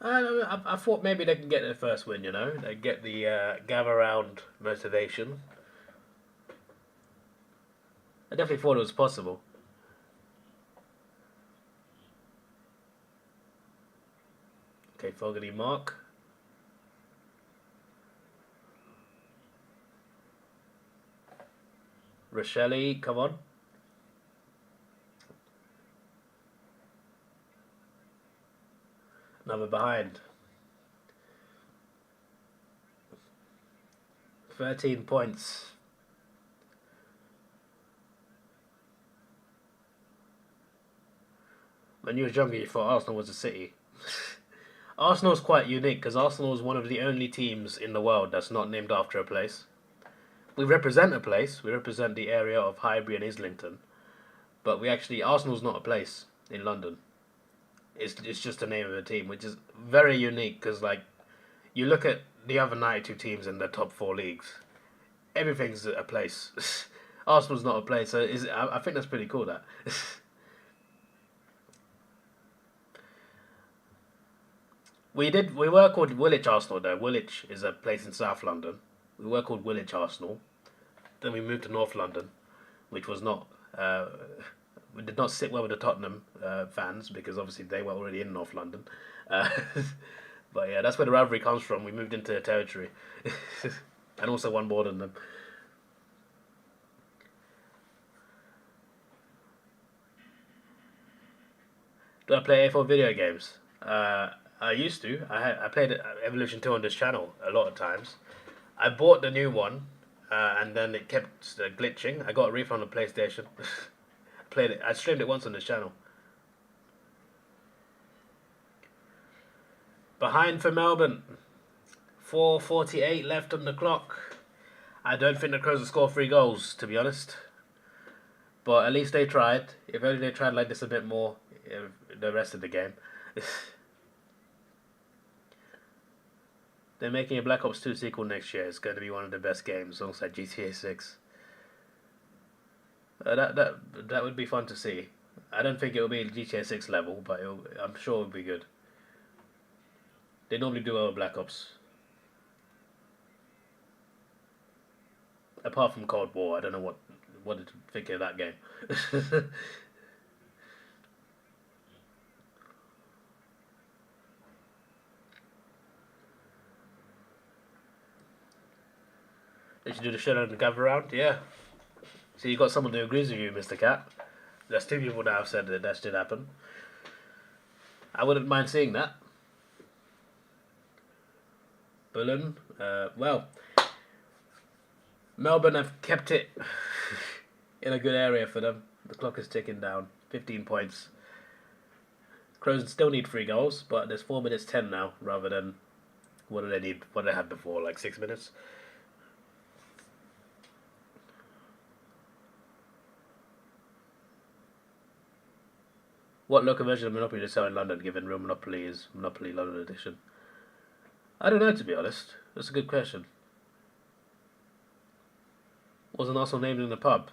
[SPEAKER 2] I thought maybe they can get their first win, you know? They get the gather round motivation. I definitely thought it was possible. Okay, Fogarty mark. Rochelle, come on. Another behind. 13 points. When you were younger, you thought Arsenal was a city. Arsenal's quite unique because Arsenal is one of the only teams in the world that's not named after a place. We represent a place. We represent the area of Highbury and Islington. But Arsenal's not a place in London. It's just the name of a team, which is very unique because, like, you look at the other 92 teams in the top 4 leagues, everything's a place. Arsenal's not a place, so I think that's pretty cool, that. We were called Woolwich Arsenal, though. Woolwich is a place in South London. We were called Woolwich Arsenal. Then we moved to North London, which was not... we did not sit well with the Tottenham fans because obviously they were already in North London. But yeah, that's where the rivalry comes from. We moved into their territory and also won more than them. Do I play AFL video games? I used to. I played Evolution 2 on this channel a lot of times. I bought the new one and then it kept glitching. I got a refund on PlayStation. Played it. I streamed it once on this channel. Behind for Melbourne. 4:48 left on the clock. I don't think the Crows will score 3 goals, to be honest. But at least they tried. If only they tried like this a bit more the rest of the game. They're making a Black Ops 2 sequel next year. It's going to be one of the best games alongside GTA 6. That would be fun to see. I don't think it will be GTA 6 level, but I'm sure it will be good. They normally do well Black Ops. Apart from Cold War, I don't know what to think of that game. They should do the show and gather around, yeah. So you got someone who agrees with you, Mr. Cat. There's 2 people now have said that should happen. I wouldn't mind seeing that. Bullen, well, Melbourne have kept it in a good area for them. The clock is ticking down. 15 points. Crows still need 3 goals, but there's 4 minutes 10 now, rather than what do they need? What they had before, like 6 minutes. What local version of Monopoly to sell in London, given Real Monopoly is Monopoly London Edition? I don't know, to be honest. That's a good question. Wasn't Arsenal named in the pub?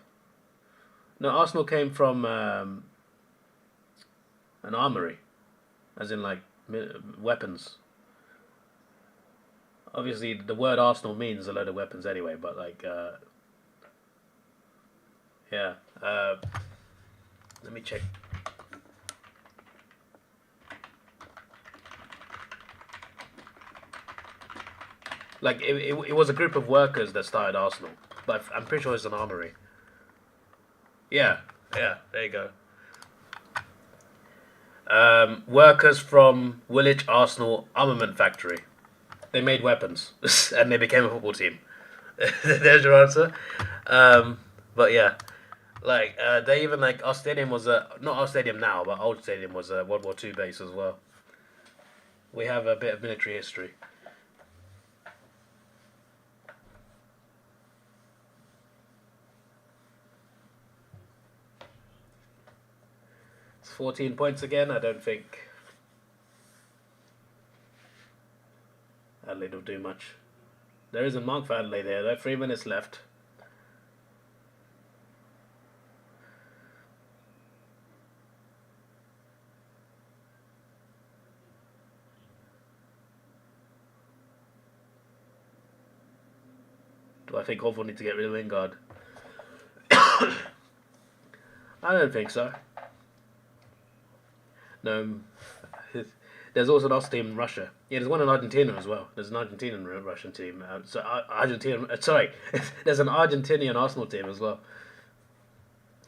[SPEAKER 2] No, Arsenal came from an armory, as in like weapons. Obviously, the word Arsenal means a load of weapons anyway, but like, yeah. Let me check. Like, it was a group of workers that started Arsenal, but I'm pretty sure it's an armory. Yeah, there you go. Workers from Woolwich Arsenal Armament Factory. They made weapons, and they became a football team. There's your answer. But yeah, like they even like our stadium was not our stadium now, but old stadium was a World War II base as well. We have a bit of military history. It's 14 points again. I don't think. Adelaide will do much. There is a mark for Adelaide there, though. 3 minutes left. Do I think Hawthorn need to get rid of Lingard? I don't think so. No. There's also an Aus team in Russia. Yeah, there's one in Argentina as well. There's an Argentinian Russian team. There's an Argentinian Arsenal team as well.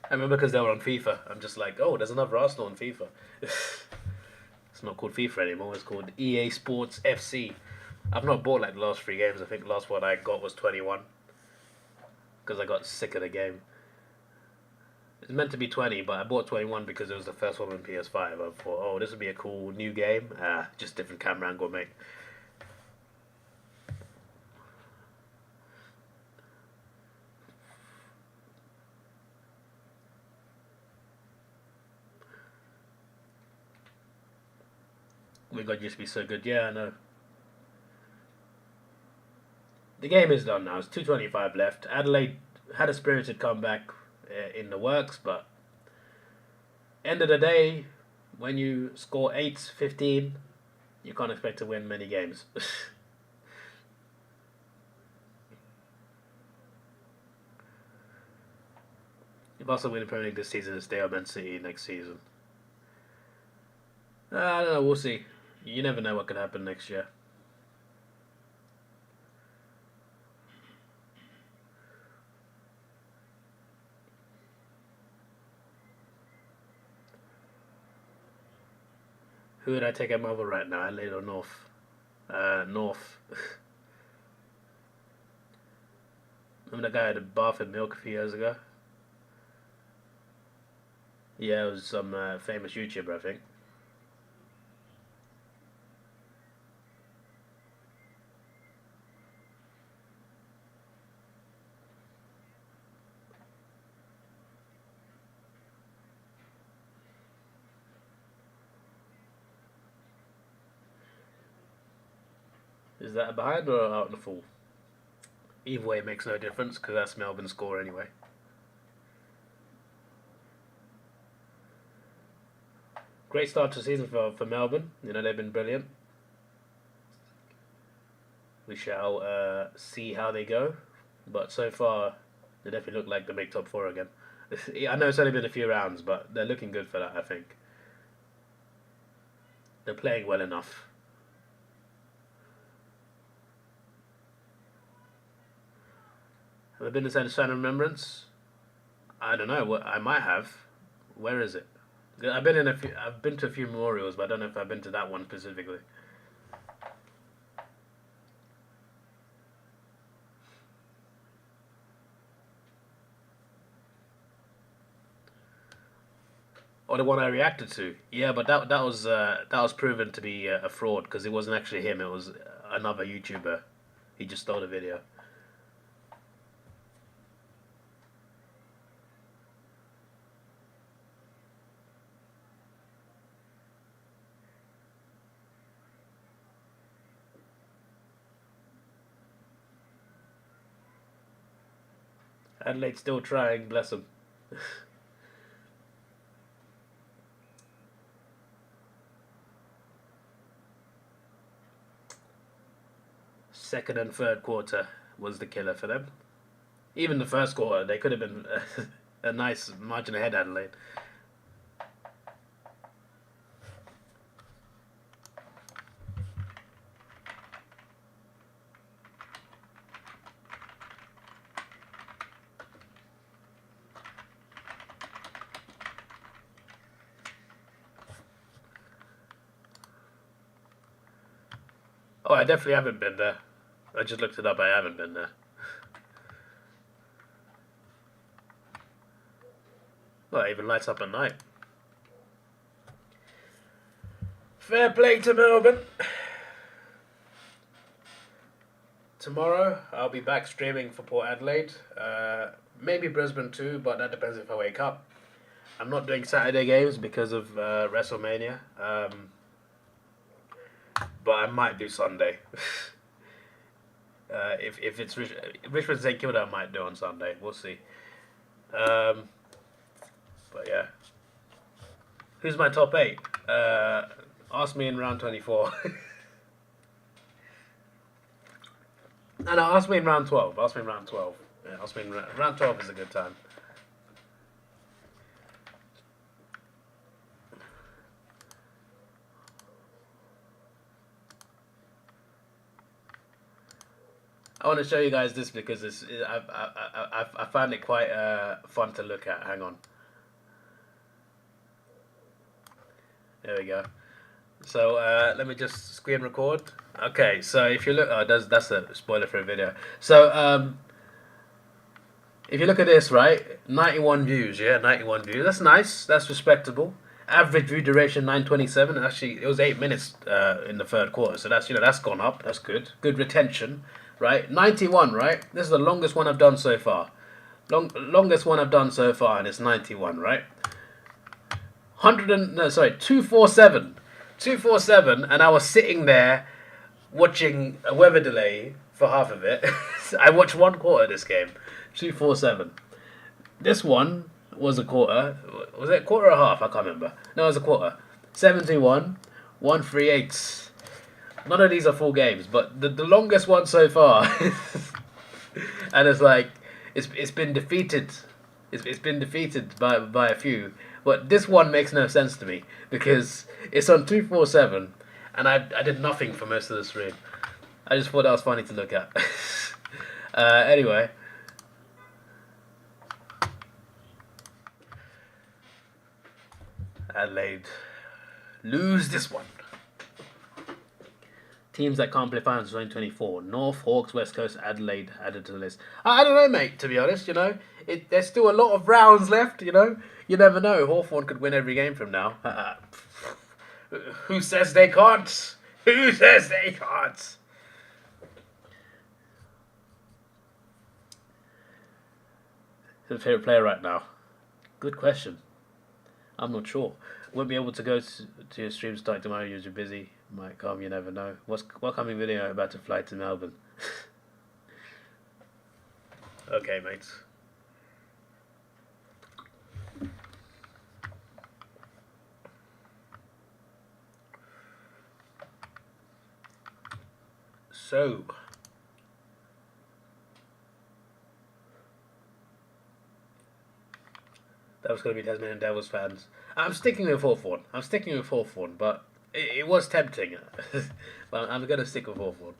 [SPEAKER 2] I remember because they were on FIFA. I'm just like, oh, there's another Arsenal on FIFA. It's not called FIFA anymore. It's called EA Sports FC. I've not bought like the last 3 games. I think the last one I got was 21. Because I got sick of the game. It's meant to be 20, but I bought 21 because it was the first one on PS5. I thought, oh, this would be a cool new game. Just different camera angle, mate. We got used to be so good. Yeah, I know. The game is done now. It's 2:25 left. Adelaide had a spirited comeback in the works, but end of the day, when you score 8-15, you can't expect to win many games. If also win the Premier League this season and stay on Man City next season. I don't know, we'll see. You never know what could happen next year. Who would I take at Melbourne right now? Adelaide or North? North. Remember that guy at the Bath and Milk a few years ago? Yeah, it was some famous YouTuber, I think. Is that a behind or out in the full? Either way, it makes no difference because that's Melbourne's score anyway. Great start to the season for Melbourne. You know, they've been brilliant. We shall see how they go. But so far, they definitely look like they make top 4 again. I know it's only been a few rounds, but they're looking good for that, I think. They're playing well enough. Have I been to San Remembrance? I don't know. I might have. Where is it? I've been to a few memorials, but I don't know if I've been to that one specifically. Or the one I reacted to. Yeah, but that was proven to be a fraud because it wasn't actually him. It was another YouTuber. He just stole the video. Adelaide still trying, bless them. Second and third quarter was the killer for them. Even the first quarter, they could have been a nice margin ahead, Adelaide. Oh, I definitely haven't been there. I just looked it up, I haven't been there. Well, it even lights up at night. Fair play to Melbourne. Tomorrow, I'll be back streaming for Port Adelaide. Maybe Brisbane too, but that depends if I wake up. I'm not doing Saturday games because of WrestleMania. But I might do Sunday. If it's Richmond St Kilda, I might do on Sunday. We'll see. But yeah, who's my top 8? Ask me in round 24. No, ask me in round 12. Ask me in round 12. Yeah, ask me in round 12 is a good time. I want to show you guys this because I found it quite fun to look at. Hang on. There we go. So let me just screen record. Okay, so if you look, that's a spoiler for a video. So if you look at this, right, 91 views. Yeah, 91 views. That's nice. That's respectable. Average view duration 927. And actually, it was 8 minutes in the third quarter. So that's that's gone up. That's good. Good retention. Right, 91, right? This is the longest one I've done so far. Longest one I've done so far, and it's 91, right? 247. 247, and I was sitting there watching a weather delay for half of it. I watched 1/4 of this game. 247. This one was a quarter. Was it a quarter or a half? I can't remember. No, it was a quarter. 71, 138. None of these are full games, but the longest one so far, and it's like it's been defeated. It's been defeated by a few, but this one makes no sense to me because it's on 247, and I did nothing for most of the stream. I just thought that was funny to look at. Anyway. Adelaide lose this one. Teams that can't play finals 2024. North, Hawks, West Coast, Adelaide added to the list. I don't know, mate, to be honest, there's still a lot of rounds left, You never know. Hawthorn could win every game from now. Who says they can't? Who says they can't? Who's your favourite player right now? Good question. I'm not sure. Won't be able to go to your stream starting tomorrow. You're busy. Might come, you never know. What coming video about to fly to Melbourne? Okay, mates. So that was going to be Tasmanian Devils fans. I'm sticking with Hawthorn. But it was tempting. But I'm going to stick with Hawthorn.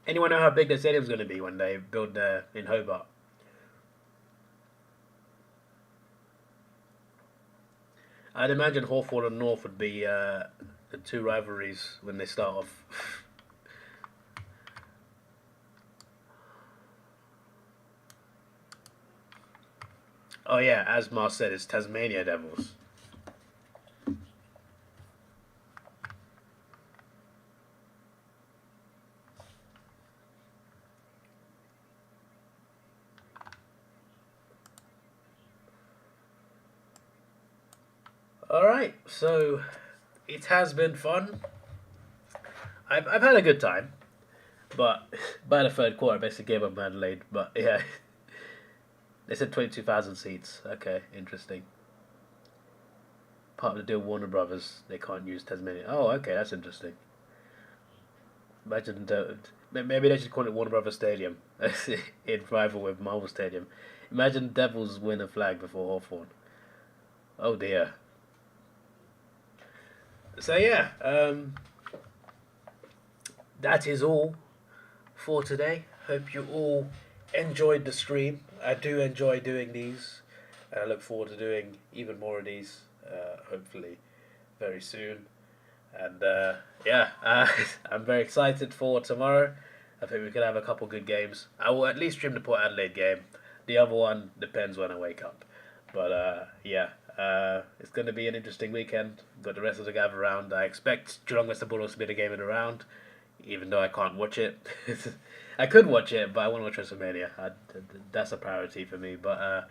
[SPEAKER 2] Anyone know how big the stadium's going to be when they build in Hobart? I'd imagine Hawthorn and North would be the two rivalries when they start off. Oh yeah, as Mars said, it's Tasmania Devils. Alright, so it has been fun. I've had a good time. But by the third quarter I basically gave up Adelaide, but yeah. They said 22,000 seats. Okay, interesting. Part of the deal, Warner Brothers. They can't use Tasmania. Oh, okay, that's interesting. Imagine maybe they should call it Warner Brothers Stadium in rival with Marvel Stadium. Imagine Devils win a flag before Hawthorn. Oh dear. So yeah, that is all for today. Hope you all enjoyed the stream. I do enjoy doing these, and I look forward to doing even more of these, hopefully very soon. And yeah, I'm very excited for tomorrow. I think we could have a couple good games. I will at least stream the Port Adelaide game. The other one depends when I wake up. But yeah, it's going to be an interesting weekend. Got the rest of the gather round. I expect Geelong Western Bulldogs to be the game of the round, even though I can't watch it. I could watch it, but I want to watch WrestleMania. That's a priority for me. But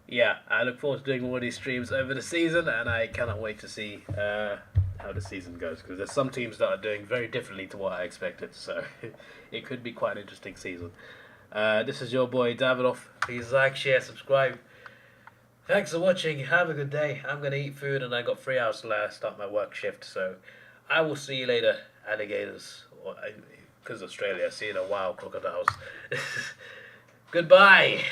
[SPEAKER 2] yeah, I look forward to doing more of these streams over the season, and I cannot wait to see how the season goes, because there's some teams that are doing very differently to what I expected. So it could be quite an interesting season. This is your boy Davidoff. Please like, share, subscribe. Thanks for watching. Have a good day. I'm gonna eat food, and I got 3 hours till I start my work shift. So I will see you later, alligators. Because Australia, see you in a while, crocodiles. Goodbye.